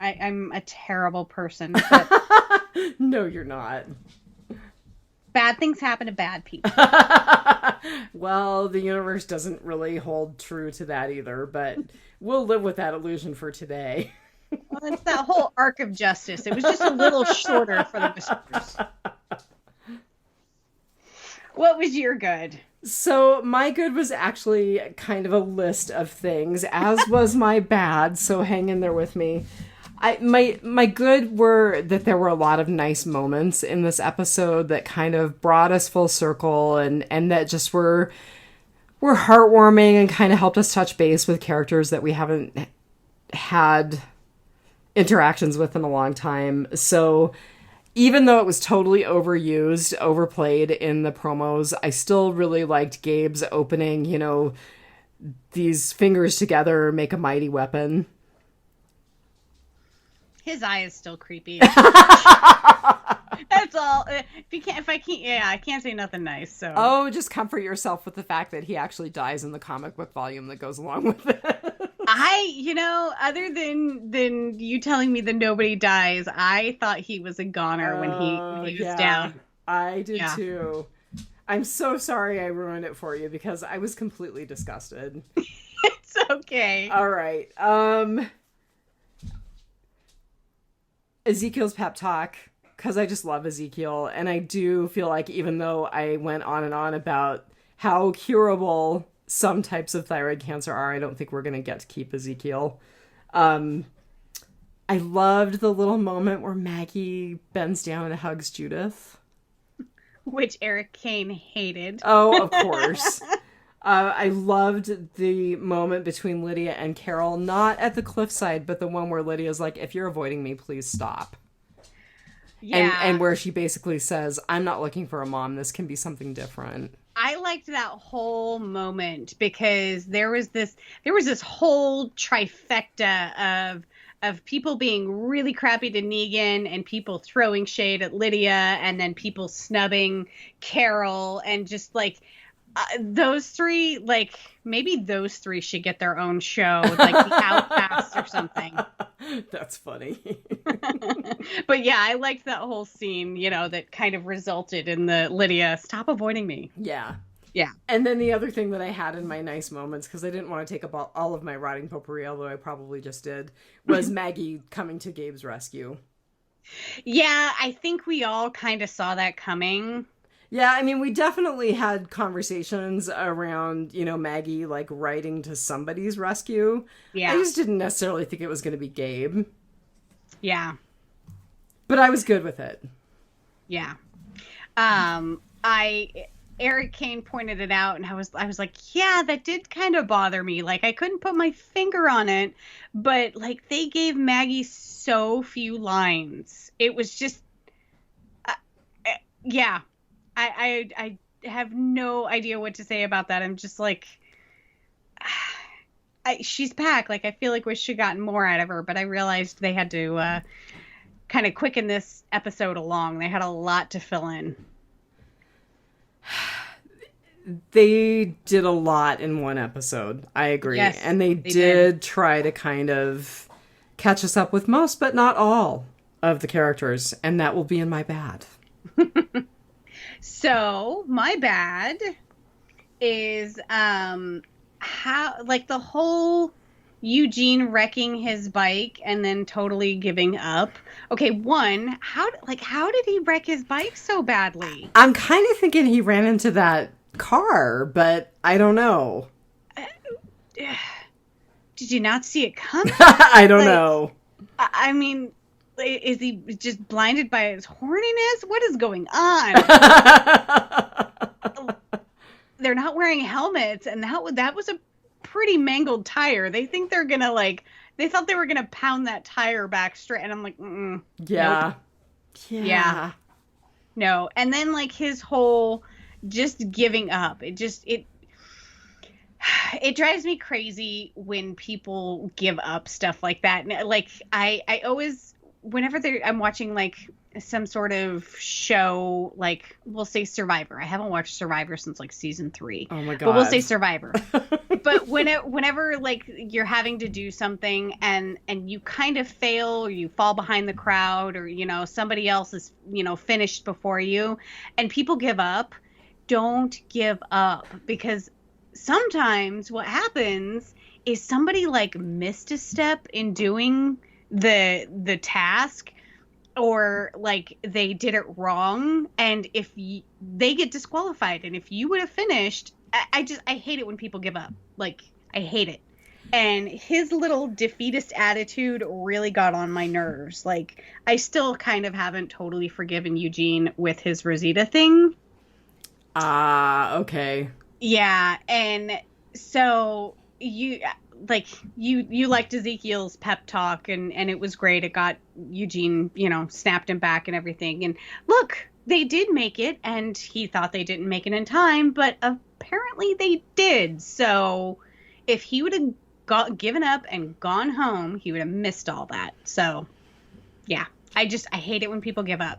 I'm a terrible person, but no, you're not. Bad things happen to bad people. Well, the universe doesn't really hold true to that either, but we'll live with that illusion for today. Well, it's that whole arc of justice. It was just a little shorter for the Whisperers. What was your good? So my good was actually kind of a list of things, as was my bad, so hang in there with me. My good were that there were a lot of nice moments in this episode that kind of brought us full circle, and that just were heartwarming and kind of helped us touch base with characters that we haven't had interactions with in a long time. So even though it was totally overused, overplayed in the promos, I still really liked Gabe's opening, these fingers together make a mighty weapon. His eye is still creepy. That's all. I can't say nothing nice. So. Oh, just comfort yourself with the fact that he actually dies in the comic book volume that goes along with it. Other than you telling me that nobody dies, I thought he was a goner when he was down. I did too. I'm so sorry I ruined it for you because I was completely disgusted. It's okay. All right. Ezekiel's pep talk, because I just love Ezekiel, and I do feel like even though I went on and on about how curable some types of thyroid cancer are. I don't think we're going to get to keep Ezekiel. I loved the little moment where Maggie bends down and hugs Judith. Which Eric Kane hated. Oh, of course. I loved the moment between Lydia and Carol, not at the cliffside, but the one where Lydia's like, if you're avoiding me, please stop. Yeah. And where she basically says, I'm not looking for a mom. This can be something different. I liked that whole moment because there was this whole trifecta of people being really crappy to Negan and people throwing shade at Lydia and then people snubbing Carol and just like those three, like maybe those three should get their own show, like the Outcasts or something. That's funny. But yeah, I liked that whole scene, you know, that kind of resulted in the Lydia, stop avoiding me. Yeah. Yeah. And then the other thing that I had in my nice moments, because I didn't want to take up all of my rotting potpourri, although I probably just did, was Maggie coming to Gabe's rescue. Yeah, I think we all kind of saw that coming. Yeah, I mean, we definitely had conversations around, you know, Maggie, like, riding to somebody's rescue. Yeah. I just didn't necessarily think it was going to be Gabe. Yeah. But I was good with it. Yeah. Eric Kane pointed it out, and I was like, yeah, that did kind of bother me. Like, I couldn't put my finger on it, but, like, they gave Maggie so few lines. It was just, yeah. I have no idea what to say about that. I'm just like, she's back. Like, I feel like we should have gotten more out of her, but I realized they had to kind of quicken this episode along. They had a lot to fill in. They did a lot in one episode. I agree. Yes, and they did try to kind of catch us up with most, but not all of the characters. And that will be in my bad. So my bad is how, like, the whole Eugene wrecking his bike and then totally giving up. Okay, one, how did he wreck his bike so badly? I'm kind of thinking he ran into that car, but I don't know. Did you not see it coming? I don't know. I mean, is he just blinded by his horniness? What is going on? They're not wearing helmets, and that was a pretty mangled tire. They think they're gonna, like, they thought they were gonna pound that tire back straight, and I'm like, yeah. Nope. Yeah. No. And then, like, his whole just giving up. It drives me crazy when people give up stuff like that. Like, I always, whenever I'm watching, like, some sort of show, like, we'll say Survivor. I haven't watched Survivor since, like, season 3. Oh my god. But we'll say Survivor. But whenever, like, you're having to do something and you kind of fail, or you fall behind the crowd, or, you know, somebody else is, you know, finished before you, and people give up, don't give up. Because sometimes what happens is somebody, like, missed a step in doing the task, or, like, they did it wrong, and if they get disqualified, and if you would have finished, I hate it when people give up. Like, I hate it. And his little defeatist attitude really got on my nerves. Like, I still kind of haven't totally forgiven Eugene with his Rosita thing. Okay. Yeah, and so you liked Ezekiel's pep talk, and it was great. It got Eugene, you know, snapped him back and everything. And look, they did make it, and he thought they didn't make it in time, but apparently they did. So if he would have given up and gone home, he would have missed all that. So yeah, I hate it when people give up.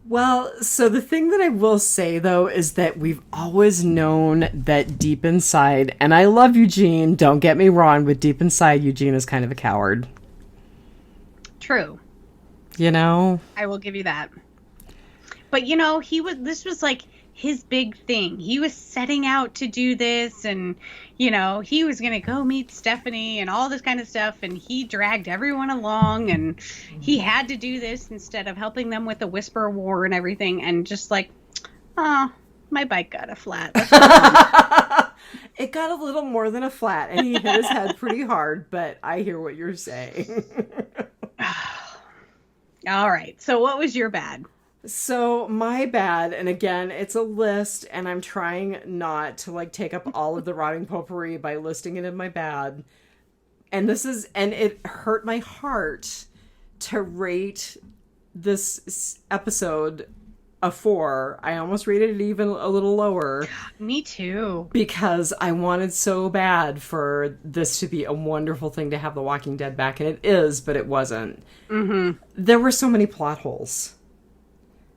Well, so the thing that I will say, though, is that we've always known that deep inside, and I love Eugene, don't get me wrong, but deep inside, Eugene is kind of a coward. True. You know? I will give you that. But, you know, this was like his big thing. He was setting out to do this, and, you know, he was going to go meet Stephanie and all this kind of stuff, and he dragged everyone along, and he had to do this instead of helping them with the Whisper War and everything, and just like, oh, My bike got a flat. That's what It got a little more than a flat, and he hit his head pretty hard, but I hear what you're saying. All right. So what was your bad? So my bad, and again, it's a list, and I'm trying not to like take up all of the rotting potpourri by listing it in my bad. And it hurt my heart to rate this episode a 4. I almost rated it even a little lower. Me too. Because I wanted so bad for this to be a wonderful thing to have The Walking Dead back, and it is, but it wasn't. Mm-hmm. There were so many plot holes.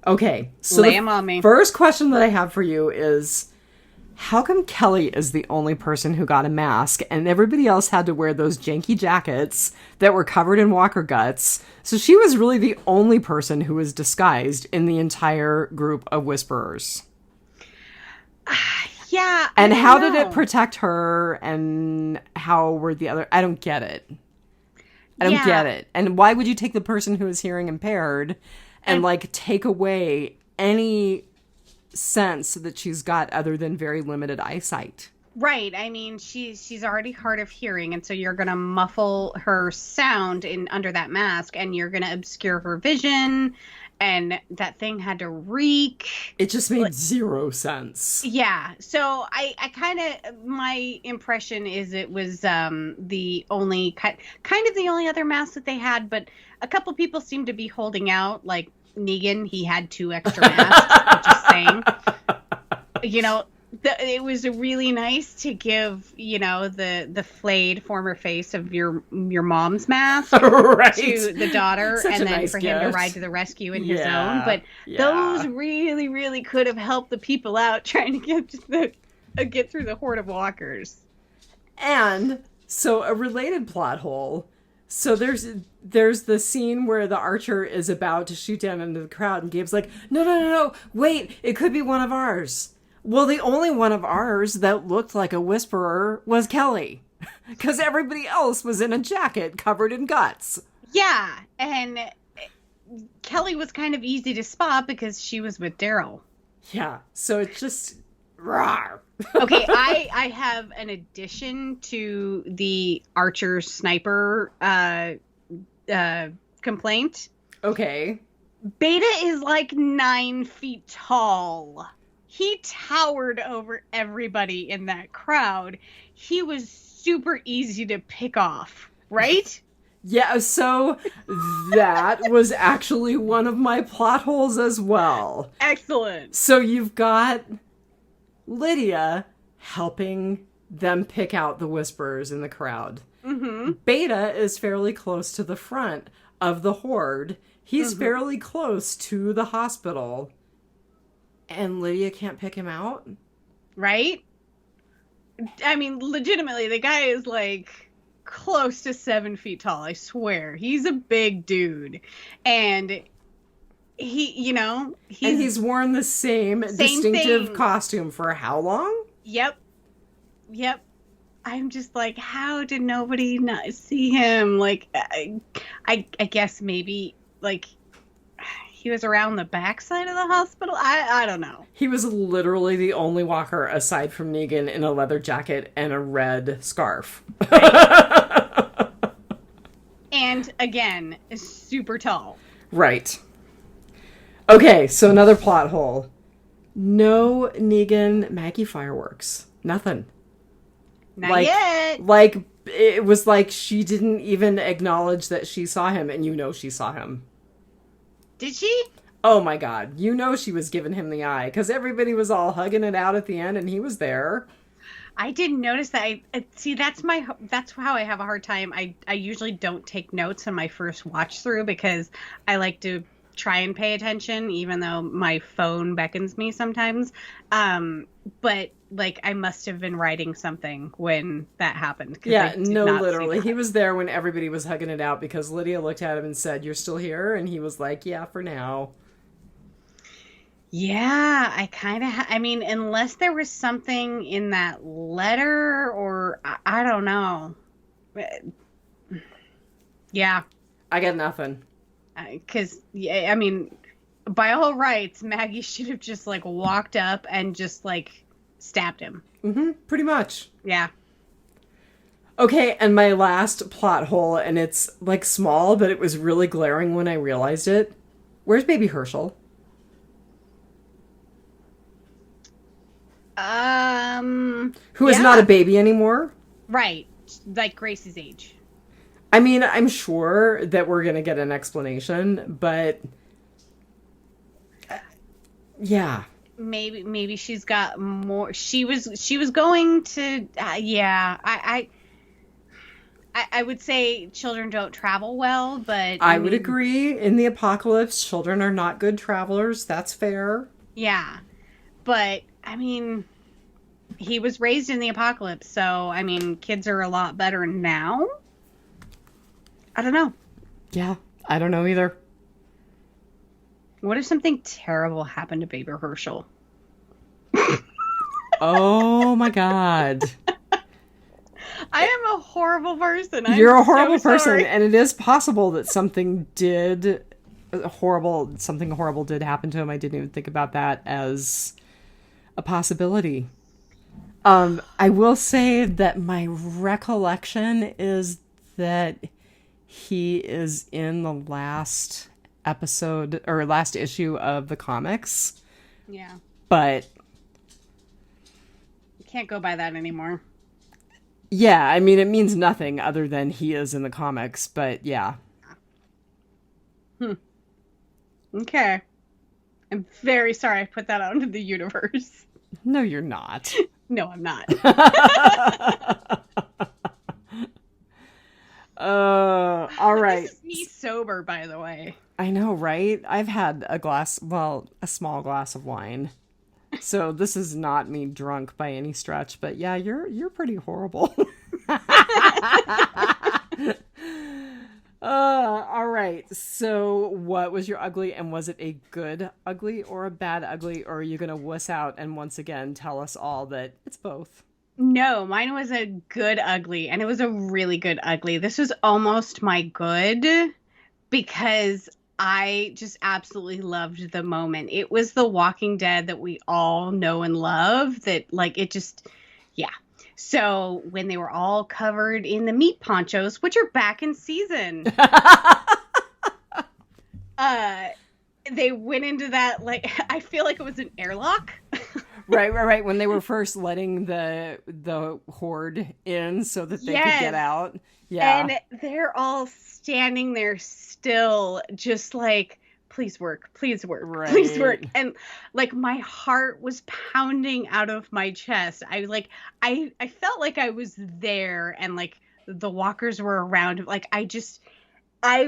Okay, so Lay 'em on me. First question that I have for you is, how come Kelly is the only person who got a mask and everybody else had to wear those janky jackets that were covered in walker guts? So she was really the only person who was disguised in the entire group of whisperers. Yeah. And how did it protect her, and how were the other... I don't get it. I don't get it. And why would you take the person who is hearing impaired and like take away any sense that she's got other than very limited eyesight? Right. I mean, she's already hard of hearing, and so you're going to muffle her sound in under that mask, and you're going to obscure her vision, and that thing had to reek. It just made zero sense. Yeah. So I kind of, my impression is it was the only kind of the only other mask that they had, but a couple people seemed to be holding out. Like Negan, he had 2 extra masks. Just saying. You know, it was really nice to give, you know, the flayed former face of your mom's mask Right. to the daughter, Such and a then nice for him to gift. ride to the rescue in his own. But those really, really could have helped the people out trying to get through the horde of walkers. And so a related plot hole. So there's the scene where the archer is about to shoot down into the crowd, and Gabe's like, no, wait, it could be one of ours. Well, the only one of ours that looked like a whisperer was Kelly, because everybody else was in a jacket covered in guts. Yeah, and Kelly was kind of easy to spot because she was with Daryl. Yeah, so it's just... rawr. Okay, I have an addition to the archer sniper complaint. Okay. Beta is like 9 feet tall. He towered over everybody in that crowd. He was super easy to pick off, right? Yeah, so that was actually one of my plot holes as well. Excellent. So you've got Lydia helping them pick out the whisperers in the crowd. Mm-hmm. Beta is fairly close to the front of the horde. He's fairly close to the hospital. And Lydia can't pick him out? Right? I mean, legitimately, the guy is like close to 7 feet tall, I swear. He's a big dude. And he, you know, he's worn the same distinctive costume for how long? Yep. I'm just like, how did nobody not see him? Like, I guess maybe, like, he was around the backside of the hospital? I don't know. He was literally the only walker aside from Negan in a leather jacket and a red scarf. Right. And, again, is super tall. Right. Okay, so another plot hole. No Negan Maggie fireworks. Nothing. Not yet. Like, it was like she didn't even acknowledge that she saw him, and you know she saw him. Did she? Oh my god. You know she was giving him the eye, because everybody was all hugging it out at the end, and he was there. I didn't notice that. See, that's how I have a hard time. I usually don't take notes on my first watch through because I like to try and pay attention, even though my phone beckons me sometimes. But like, I must have been writing something when that happened. Yeah, no, literally. He was there when everybody was hugging it out because Lydia looked at him and said, "You're still here?" And he was like, "Yeah, for now." Yeah, I kind of, I mean, unless there was something in that letter or I don't know. Yeah. I got nothing. Because, yeah, I mean, by all rights, Maggie should have just like walked up and just like stabbed him. Mm-hmm, pretty much. Yeah. Okay, and my last plot hole, and it's like small, but it was really glaring when I realized it. Where's baby Herschel? Who is not a baby anymore? Right. Like Gracie's age. I mean, I'm sure that we're going to get an explanation, but yeah. Maybe she's got more. She was going to I would say children don't travel well, but I would agree. In the apocalypse, children are not good travelers. That's fair. Yeah. But I mean, he was raised in the apocalypse, so I mean, kids are a lot better now. I don't know. Yeah, I don't know either. What if something terrible happened to baby Herschel? Oh my god. I am a horrible person. You're a horrible person, and it is possible that something horrible did happen to him. I didn't even think about that as a possibility. I will say that my recollection is that he is in the last episode or last issue of the comics. Yeah. But you can't go by that anymore. Yeah, I mean, it means nothing other than he is in the comics, but yeah. Okay. I'm very sorry I put that out into the universe. No, you're not. No, I'm not. All right. This is me sober, by the way. I know, right? I've had a small glass of wine. So this is not me drunk by any stretch, but yeah, you're pretty horrible. All right. So what was your ugly, and was it a good ugly or a bad ugly, or are you going to wuss out and once again tell us all that it's both? No, mine was a good ugly, and it was a really good ugly. This was almost my good because I just absolutely loved the moment. It was the Walking Dead that we all know and love, that like it just, yeah. So when they were all covered in the meat ponchos, which are back in season, they went into that, like, I feel like it was an airlock. Right. When they were first letting the horde in so that they could get out. Yeah. And they're all standing there still, just like, please work, right. please work. And like my heart was pounding out of my chest. I felt like I was there, and like the walkers were around. Like I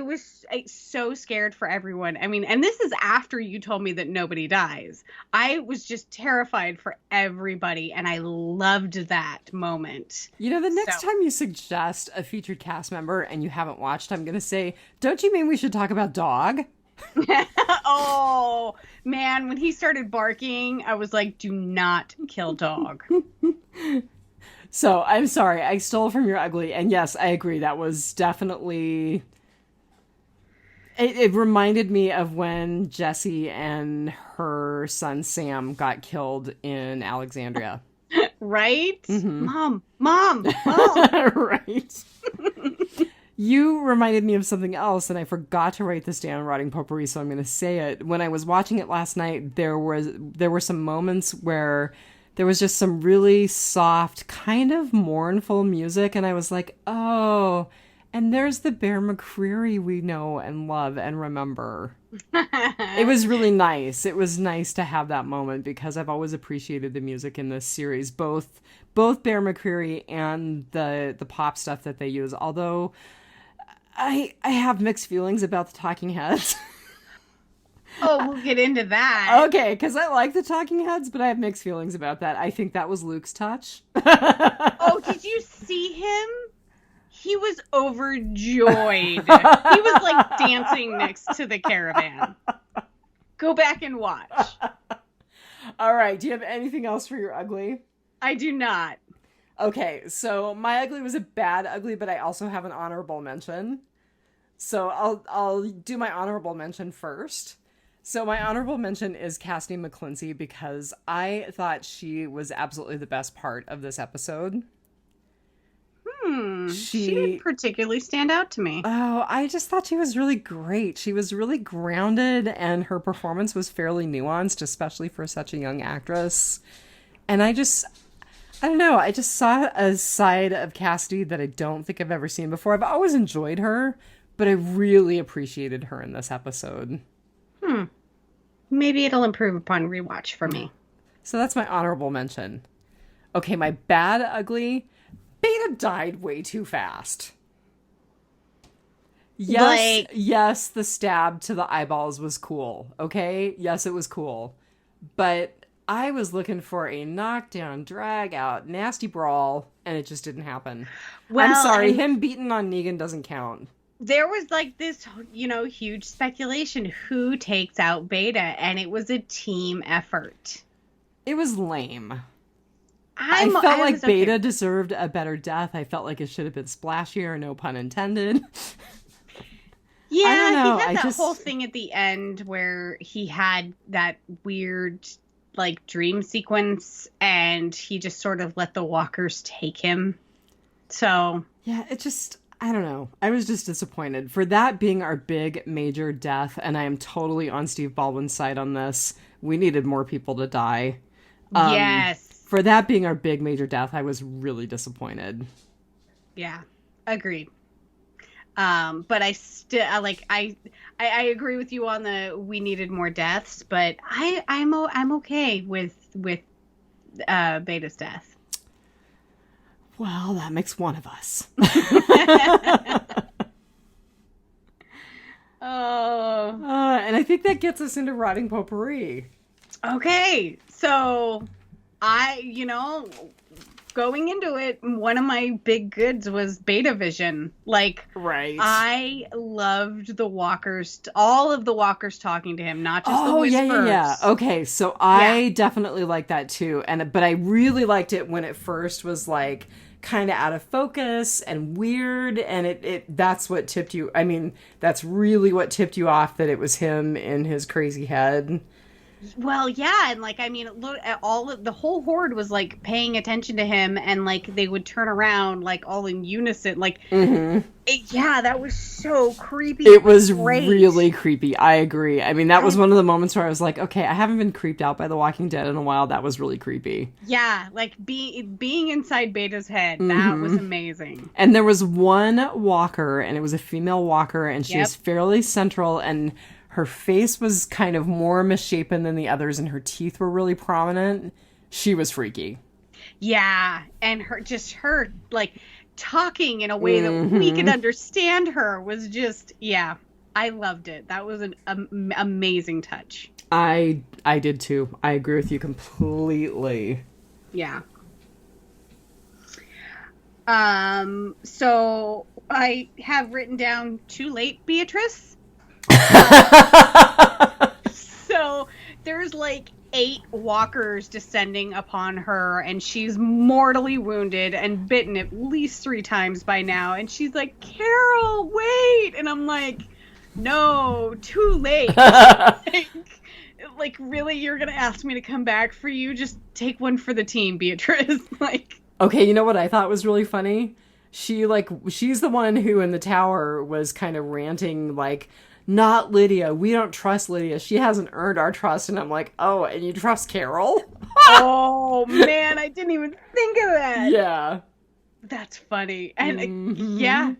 was so scared for everyone. I mean, and this is after you told me that nobody dies. I was just terrified for everybody, and I loved that moment. You know, the next time you suggest a featured cast member and you haven't watched, I'm going to say, don't you mean we should talk about Dog? Oh, man, when he started barking, I was like, do not kill Dog. So, I'm sorry, I stole from your ugly, and yes, I agree, that was definitely... It reminded me of when Jessie and her son Sam got killed in Alexandria. Right? Mm-hmm. Mom. Right. You reminded me of something else, and I forgot to write this down, Rotting Potpourri, so I'm going to say it. When I was watching it last night, there were some moments where there was just some really soft, kind of mournful music, and I was like, oh... And there's the Bear McCreary we know and love and remember. It was really nice. It was nice to have that moment because I've always appreciated the music in this series, both Bear McCreary and the pop stuff that they use. Although I have mixed feelings about the Talking Heads. Oh, we'll get into that. Okay, because I like the Talking Heads, but I have mixed feelings about that. I think that was Luke's touch. Oh, did you see him? He was overjoyed. He was like dancing next to the caravan. Go back and watch. All right. Do you have anything else for your ugly? I do not. Okay. So my ugly was a bad ugly, but I also have an honorable mention. So I'll do my honorable mention first. So my honorable mention is Cassidy McClincy because I thought she was absolutely the best part of this episode. She didn't particularly stand out to me. Oh, I just thought she was really great. She was really grounded and her performance was fairly nuanced, especially for such a young actress. And I don't know, I just saw a side of Cassidy that I don't think I've ever seen before. I've always enjoyed her, but I really appreciated her in this episode. Maybe it'll improve upon rewatch for me. So that's my honorable mention. Okay, my bad ugly. Beta died way too fast. Yes, the stab to the eyeballs was cool. Okay? Yes, it was cool. But I was looking for a knockdown, drag out, nasty brawl, and it just didn't happen. Well, I'm sorry, him beating on Negan doesn't count. There was like this, huge speculation who takes out Beta, and it was a team effort. It was lame. I felt like Beta deserved a better death. I felt like it should have been splashier, no pun intended. Yeah, I don't know. He had that whole thing at the end where he had that weird, like, dream sequence, and he just sort of let the walkers take him. So... yeah, I don't know. I was just disappointed. For that being our big, major death, and I am totally on Steve Baldwin's side on this, we needed more people to die. Yes. For that being our big major death, I was really disappointed. Yeah, agreed. But I still I agree with you on we needed more deaths, but I'm okay with Beta's death. Well, that makes one of us. And I think that gets us into Rotting Potpourri. Okay, so going into it, one of my big goods was Beta Vision. Like, right. I loved the walkers, all of the walkers talking to him, not just the whispers. Yeah. Okay, so I definitely like that too. But I really liked it when it first was like kind of out of focus and weird, and that's what tipped you. I mean, that's really what tipped you off that it was him in his crazy head. Well, yeah, and look at the whole horde was like paying attention to him, and like they would turn around like all in unison, like that was so creepy. It was really creepy. I agree. I mean, that was one of the moments where I was like, okay, I haven't been creeped out by The Walking Dead in a while. That was really creepy. Yeah, like being inside Beta's head, that was amazing. And there was one walker, and it was a female walker, and she was fairly central, and her face was kind of more misshapen than the others, and her teeth were really prominent. She was freaky. Yeah, and her like talking in a way that we could understand her was just, I loved it. That was an amazing touch. I did too. I agree with you completely. Yeah. So I have written down too late, Beatrice. So there's like 8 walkers descending upon her, and she's mortally wounded and bitten at least 3 times by now, and she's like, Carol, wait, and I'm like, no, too late. like really, you're gonna ask me to come back for you? Just take one for the team, Beatrice. Okay, you know what I thought was really funny? She's the one who in the tower was kind of ranting like, not Lydia. We don't trust Lydia. She hasn't earned our trust. And I'm like, oh, and you trust Carol? Oh, man. I didn't even think of that. Yeah. That's funny. And yeah,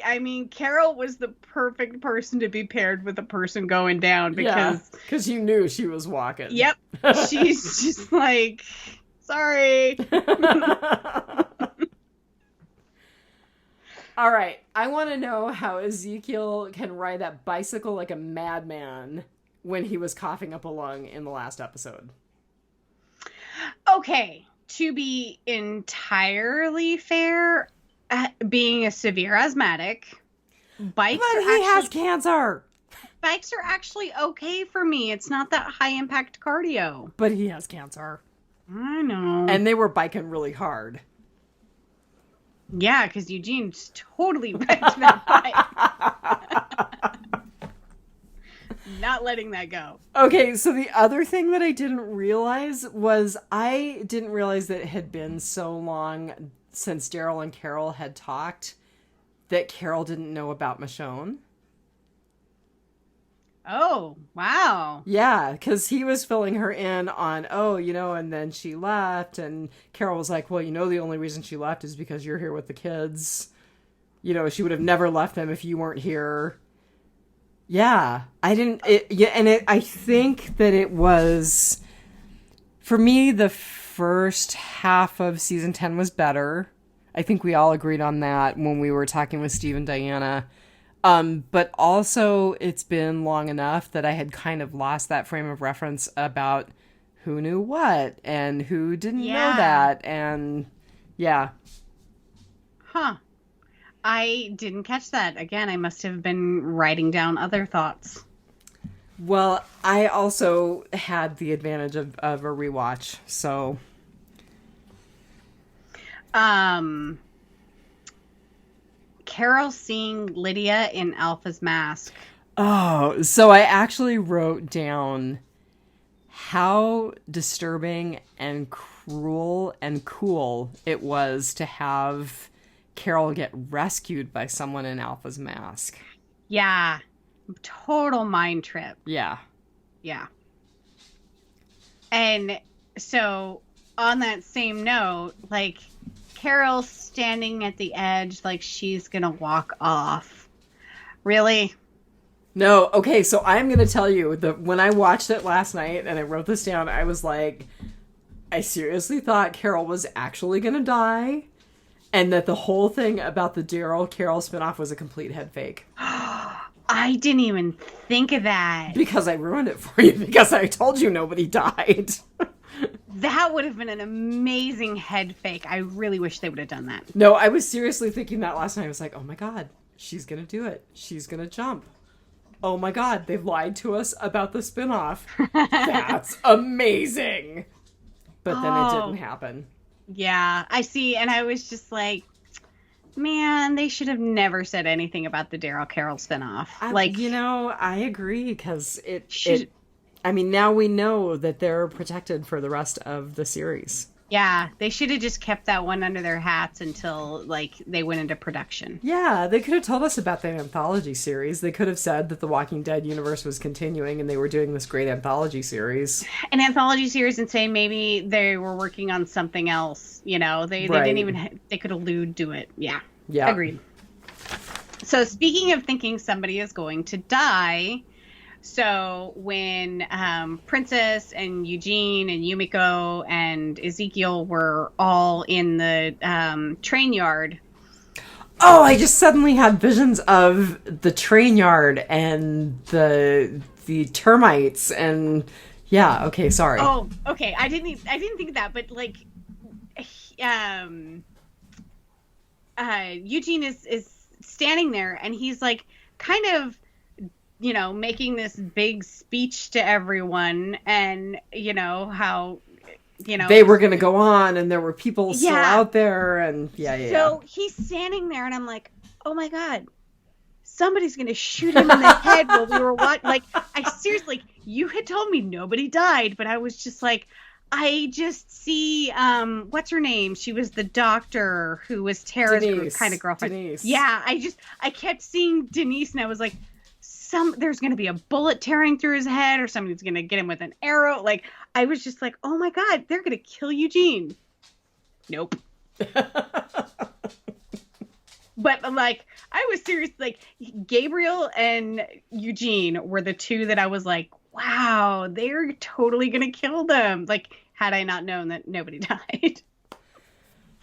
I mean, Carol was the perfect person to be paired with a person going down because you knew she was walking. Yep. She's just like, sorry. All right, I want to know how Ezekiel can ride that bicycle like a madman when he was coughing up a lung in the last episode. Okay, to be entirely fair, being a severe asthmatic, bikes has cancer. Bikes are actually okay for me. It's not that high impact cardio. But he has cancer. I know. And they were biking really hard. Yeah, because Eugene's totally wrecked that bike. not letting that go. Okay, so the other thing that I didn't realize was I didn't realize that it had been so long since Daryl and Carol had talked that Carol didn't know about Michonne. Oh, wow. Yeah, because he was filling her in on, and then she left, and Carol was like, well, the only reason she left is because you're here with the kids. She would have never left them if you weren't here. Yeah, I think that it was, for me, the first half of season 10 was better. I think we all agreed on that when we were talking with Steve and Diana. But also it's been long enough that I had kind of lost that frame of reference about who knew what and who didn't know that. And yeah. Huh. I didn't catch that. Again, I must have been writing down other thoughts. Well, I also had the advantage of a rewatch, so. Carol seeing Lydia in Alpha's mask. Oh, so I actually wrote down how disturbing and cruel and cool it was to have Carol get rescued by someone in Alpha's mask. Yeah. Total mind trip. Yeah. Yeah. And so on that same note, like, Carol's standing at the edge like she's gonna walk off. Really? No, okay, so I'm gonna tell you that when I watched it last night and I wrote this down, I was like, I seriously thought Carol was actually gonna die, and that the whole thing about the Daryl Carol spinoff was a complete head fake. I didn't even think of that. Because I ruined it for you, because I told you nobody died. That would have been an amazing head fake. I really wish they would have done that. No, I was seriously thinking that last night. I was like, oh my god, she's gonna do it. She's gonna jump. Oh my god, they've lied to us about the spinoff. That's amazing. But then it didn't happen. Yeah, I see. And I was just like, man, they should have never said anything about the Daryl Carol spinoff. I agree, because now we know that they're protected for the rest of the series. Yeah, they should have just kept that one under their hats until, they went into production. Yeah, they could have told us about the anthology series. They could have said that the Walking Dead universe was continuing and they were doing this great anthology series. An anthology series, and say maybe they were working on something else. They didn't even, they could allude to it. Yeah. Yeah. Agreed. So speaking of thinking somebody is going to die, so when Princess and Eugene and Yumiko and Ezekiel were all in the train yard. Oh, I just suddenly had visions of the train yard and the termites and yeah. Okay, sorry. Oh, okay. I didn't think of that, but Eugene is standing there and he's kind of, making this big speech to everyone, and how they were going to go on, and there were people still out there, and So he's standing there, and I'm like, oh my god, somebody's going to shoot him in the head while we were watching. I seriously, you had told me nobody died, but I was just like, I just see, what's her name? She was the doctor who was Tara's kind of girlfriend. Denise. Yeah, I kept seeing Denise, and I was like, there's going to be a bullet tearing through his head, or somebody's going to get him with an arrow. I was just like, oh my god, they're going to kill Eugene. Nope. But I was serious. Gabriel and Eugene were the two that I was like, wow, they're totally going to kill them. Had I not known that nobody died.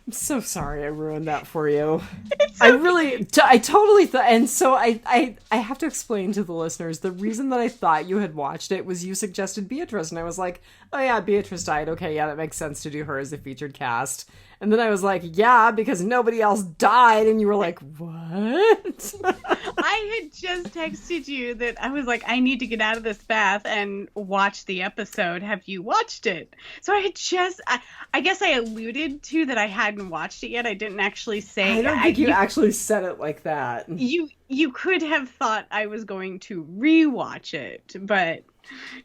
I'm so sorry I ruined that for you. It's okay. I totally thought, and so I have to explain to the listeners, the reason that I thought you had watched it was you suggested Beatrice, and I was like, oh yeah, Beatrice died. Okay, yeah, that makes sense to do her as a featured cast. And then I was like, yeah, because nobody else died, and you were like, what? I had just texted you that I was like, I need to get out of this bath and watch the episode. Have you watched it? So I guess I alluded to that I hadn't watched it yet. I didn't actually say. I don't think you actually said it like that. You could have thought I was going to rewatch it, but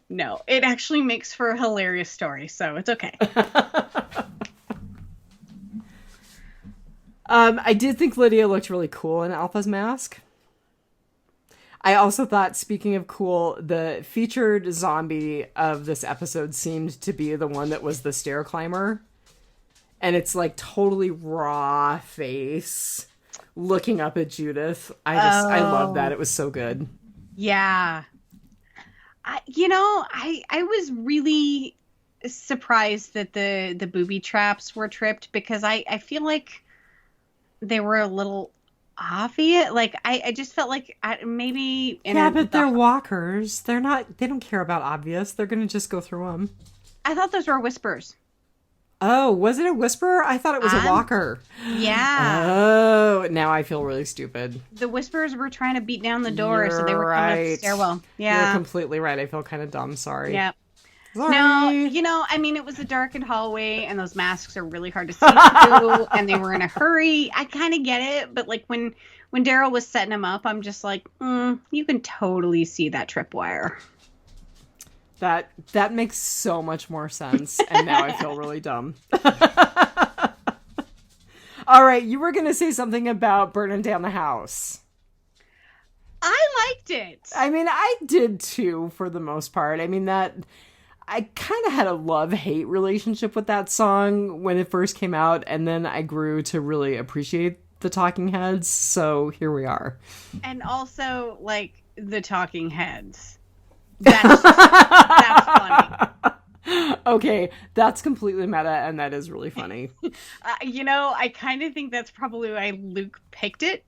no, it actually makes for a hilarious story, so it's okay. I did think Lydia looked really cool in Alpha's mask. I also thought, speaking of cool, the featured zombie of this episode seemed to be the one that was the stair climber. And it's like totally raw face looking up at Judith. I love that. It was so good. Yeah. I was really surprised that the booby traps were tripped because I feel like they were a little obvious. Like I just felt like maybe but they're walkers. They don't care about obvious. They're gonna just go through them. I thought those were whispers. Oh, was it a whisperer? I thought it was a walker. Yeah. Oh, now I feel really stupid. The whispers were trying to beat down the door, so they were coming up the stairwell. Yeah. You're completely right. I feel kind of dumb. Sorry. Yeah. Sorry. No, I mean, it was a darkened hallway, and those masks are really hard to see through, and they were in a hurry. I kind of get it, but like when Daryl was setting them up, I'm just like, you can totally see that tripwire. That makes so much more sense, and now I feel really dumb. All right, you were going to say something about burning down the house. I liked it. I mean, I did too, for the most part. I mean, I kind of had a love-hate relationship with that song when it first came out, and then I grew to really appreciate the Talking Heads, so here we are. And also, like, the Talking Heads. That's funny. Okay, that's completely meta, and that is really funny. I kind of think that's probably why Luke picked it.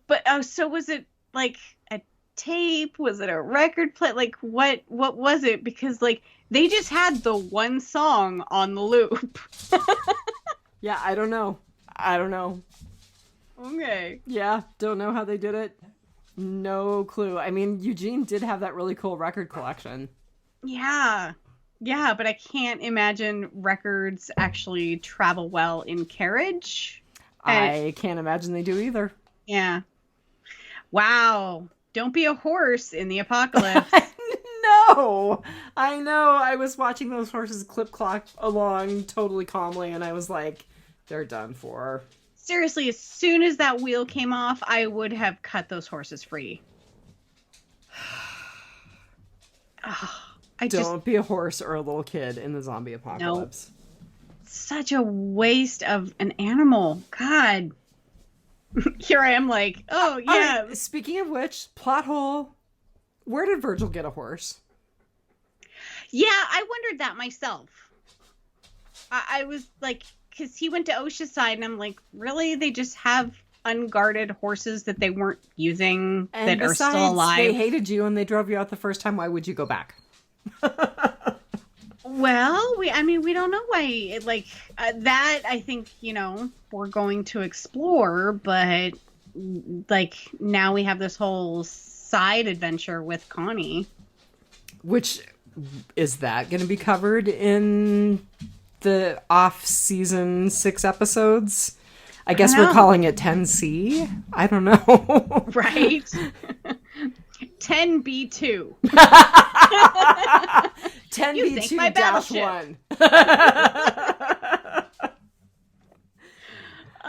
But so was it like a tape? Was it a record play? Like what was it? Because like they just had the one song on the loop. Yeah, I don't know. Okay. Yeah, don't know how they did it. No clue. I mean, Eugene did have that really cool record collection. Yeah, but I can't imagine records actually travel well in carriage. I can't imagine they do either. Yeah. Wow. Don't be a horse in the apocalypse. No! I know. I was watching those horses clip-clop along totally calmly, and I was like, they're done for. Seriously, as soon as that wheel came off, I would have cut those horses free. Don't be a horse or a little kid in the zombie apocalypse. No. Such a waste of an animal. God. Here I am like, oh, yeah. Right, speaking of which, plot hole. Where did Virgil get a horse? Yeah, I wondered that myself. I was like, because he went to Oceanside, and I'm like, really? They just have unguarded horses that they weren't using and that besides, are still alive? They hated you and they drove you out the first time. Why would you go back? Well, we don't know why. That, I think, we're going to explore, but like now we have this whole side adventure with Connie. Which, is that going to be covered in the off-season 6 episodes? I guess we're calling it 10C? I don't know. Right? 10B2. 10B2-1.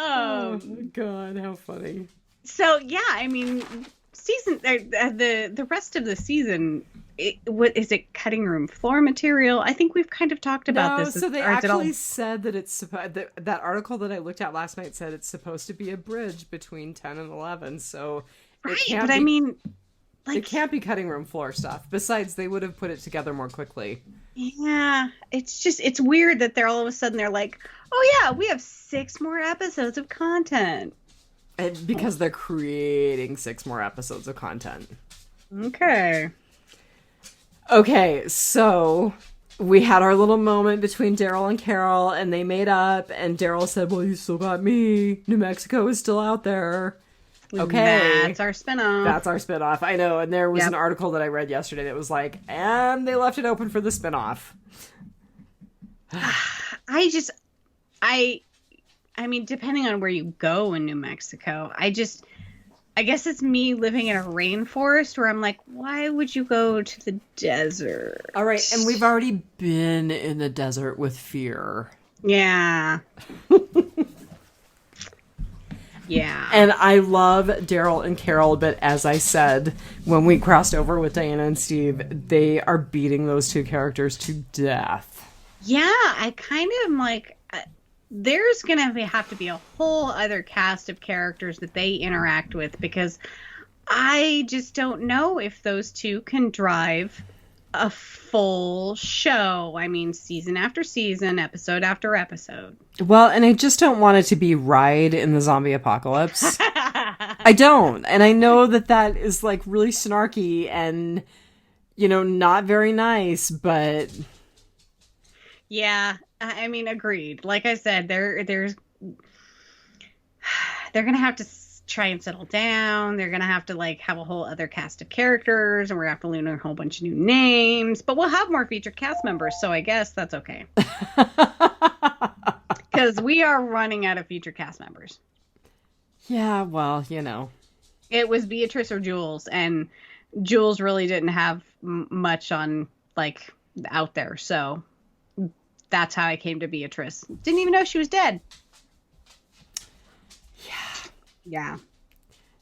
Oh, God, how funny. So, yeah, I mean, the rest of the season, what is it, cutting room floor material? I think we've kind of talked about this. So they actually said that it's that article that I looked at last night said it's supposed to be a bridge between 10 and 11. So I mean, like, it can't be cutting room floor stuff. Besides, they would have put it together more quickly. Yeah, it's weird that they're all of a sudden they're like, oh yeah, we have 6 more episodes of content. And because they're creating 6 more episodes of content. Okay, so we had our little moment between Daryl and Carol, and they made up, and Daryl said, well, you still got me. New Mexico is still out there. Okay. That's our spinoff. I know, and there was an article that I read yesterday that was like, and they left it open for the spinoff. I I mean, depending on where you go in New Mexico, I guess it's me living in a rainforest where I'm like, why would you go to the desert? All right, and we've already been in the desert with Fear. Yeah. Yeah. And I love Daryl and Carol, but as I said, when we crossed over with Diana and Steve, they are beating those two characters to death. Yeah, I kind of am like, there's going to have to be a whole other cast of characters that they interact with, because I just don't know if those two can drive a full show. I mean, season after season, episode after episode. Well, and I just don't want it to be Ride in the zombie apocalypse. I don't. And I know that is like really snarky and, not very nice, but... Yeah, I mean, agreed. Like I said, they're going to have to try and settle down. They're going to have to have a whole other cast of characters, and we're going to have to learn a whole bunch of new names, but we'll have more featured cast members. So I guess that's okay. Because we are running out of featured cast members. Yeah, well, It was Beatrice or Jules, and Jules really didn't have much on out there. So that's how I came to Beatrice. Didn't even know she was dead. Yeah.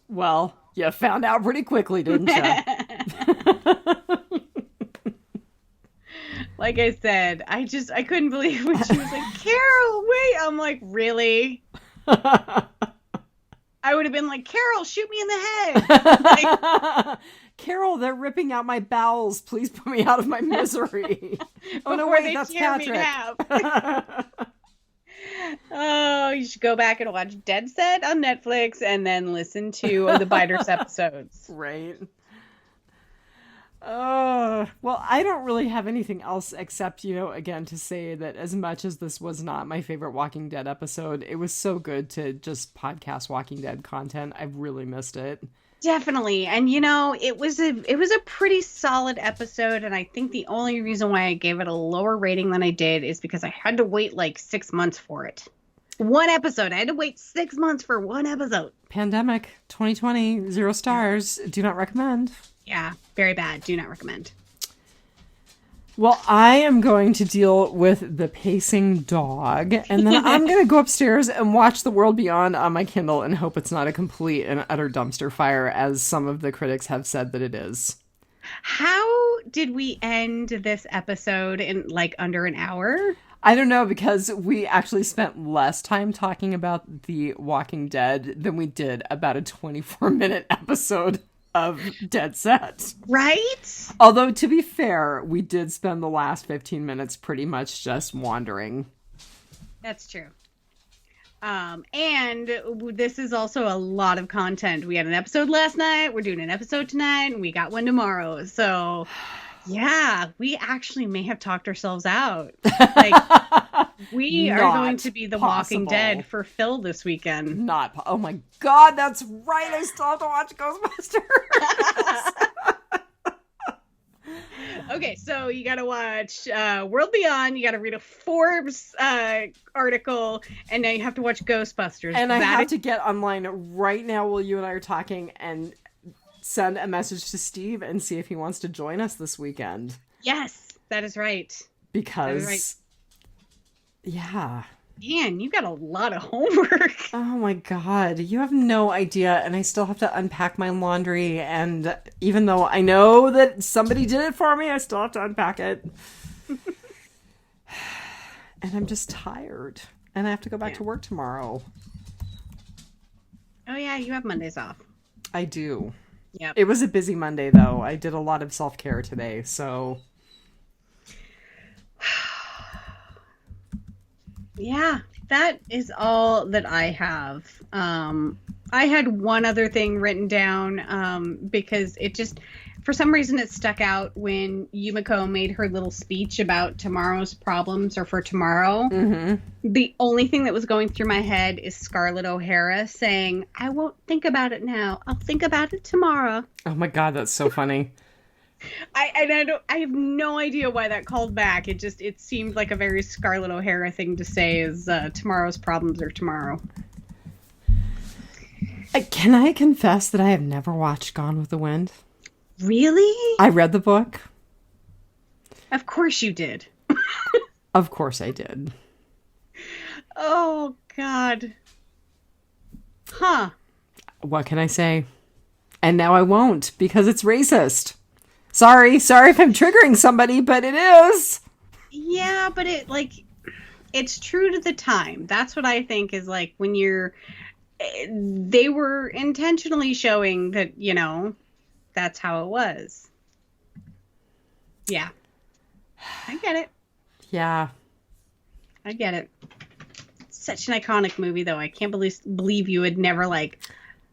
Well, you found out pretty quickly, didn't you? Like I said, I couldn't believe when she was like, Carol, wait. I'm like, really? I would have been like, Carol, shoot me in the head. Carol, they're ripping out my bowels. Please put me out of my misery. Oh, no, wait, that's Patrick. Oh, you should go back and watch Dead Set on Netflix and then listen to the Biters episodes. Right. Well, I don't really have anything else except, again, to say that as much as this was not my favorite Walking Dead episode, it was so good to just podcast Walking Dead content. I've really missed it. Definitely. And it was a pretty solid episode, and I think the only reason why I gave it a lower rating than I did is because I had to wait 6 months for it. One episode. I had to wait 6 months for one episode. Pandemic 2020, 0 stars. Do not recommend. Yeah, very bad. Do not recommend. Well, I am going to deal with the pacing dog, and then I'm going to go upstairs and watch The World Beyond on my Kindle and hope it's not a complete and utter dumpster fire, as some of the critics have said that it is. How did we end this episode in under an hour? I don't know, because we actually spent less time talking about The Walking Dead than we did about a 24-minute episode of Dead Set. Right? Although, to be fair, we did spend the last 15 minutes pretty much just wandering. That's true. And this is also a lot of content. We had an episode last night. We're doing an episode tonight, and we got one tomorrow. So, yeah, we actually may have talked ourselves out. We are going to be the possible. Walking Dead for Phil this weekend. Oh my God, that's right. I still have to watch Ghostbusters. Okay, so you got to watch World Beyond. You got to read a Forbes article, and now you have to watch Ghostbusters. And I have to get online right now while you and I are talking and send a message to Steve and see if he wants to join us this weekend. Yes, that is right. Because... That is right. Yeah. Man, you got a lot of homework. Oh my God. You have no idea. And I still have to unpack my laundry. And even though I know that somebody did it for me, I still have to unpack it. And I'm just tired. And I have to go back to work tomorrow. Oh yeah, you have Mondays off. I do. Yeah. It was a busy Monday though. I did a lot of self-care today, so... Yeah, that is all that I have. I had one other thing written down because it just, for some reason, it stuck out when Yumiko made her little speech about tomorrow's problems, or for tomorrow. Mm-hmm. The only thing that was going through my head is Scarlett O'Hara saying, "I won't think about it now. I'll think about it tomorrow." Oh my God, that's so funny. I have no idea why that called back. It seemed like a very Scarlett O'Hara thing to say is tomorrow's problems are tomorrow. Can I confess that I have never watched Gone with the Wind? Really? I read the book. Of course you did. Of course I did. Oh, God. Huh. What can I say? And now I won't, because it's racist. Sorry if I'm triggering somebody, but it is. Yeah, but it's true to the time. That's what I think is like when they were intentionally showing that, that's how it was. Yeah. I get it. Yeah. I get it. Such an iconic movie, though. I can't believe you had never,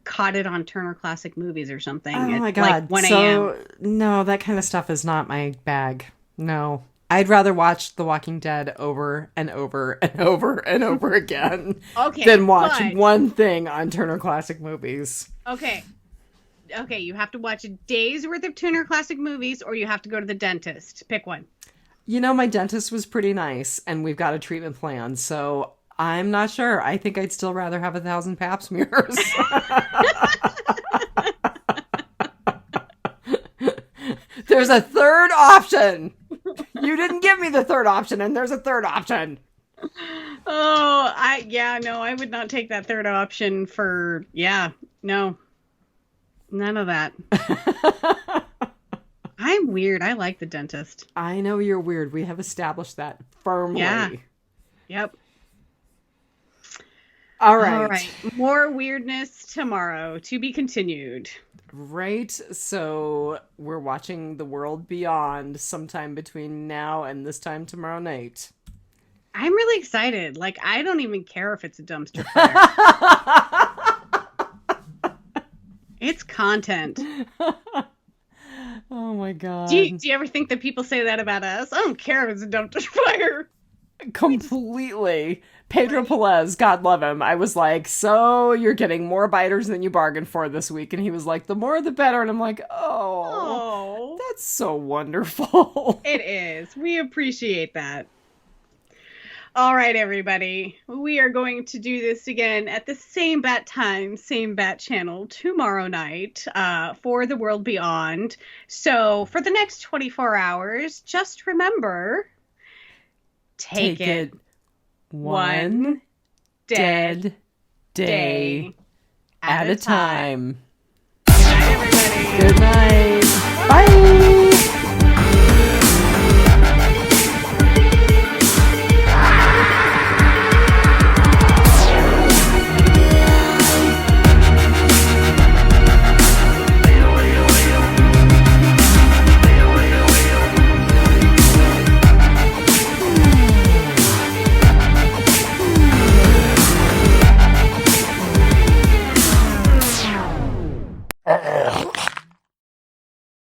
caught it on Turner Classic Movies or something. Oh, my at, God. 1 a.m. So, no, that kind of stuff is not my bag. No. I'd rather watch The Walking Dead over and over and over and over again than watch one thing on Turner Classic Movies. Okay, you have to watch a day's worth of Turner Classic Movies or you have to go to the dentist. Pick one. My dentist was pretty nice and we've got a treatment plan, so I'm not sure. I think I'd still rather have 1,000 pap smears. There's a third option. You didn't give me the third option, and there's a third option. Oh, I would not take that third option no. None of that. I'm weird. I like the dentist. I know you're weird. We have established that firmly. Yeah. Yep. All right. All right. More weirdness tomorrow. To be continued. Right. So we're watching The World Beyond sometime between now and this time tomorrow night. I'm really excited. I don't even care if it's a dumpster fire. It's content. Oh my God. Do you ever think that people say that about us? I don't care if it's a dumpster fire. Completely. Pedro Pelez, God love him. I was like, so you're getting more biters than you bargained for this week. And he was like, the more the better. And I'm like, oh, that's so wonderful. It is. We appreciate that. All right, everybody. We are going to do this again at the same bat time, same bat channel tomorrow night for The World Beyond. So for the next 24 hours, just remember, take it one dead day at a time. Good night, everybody. Good night.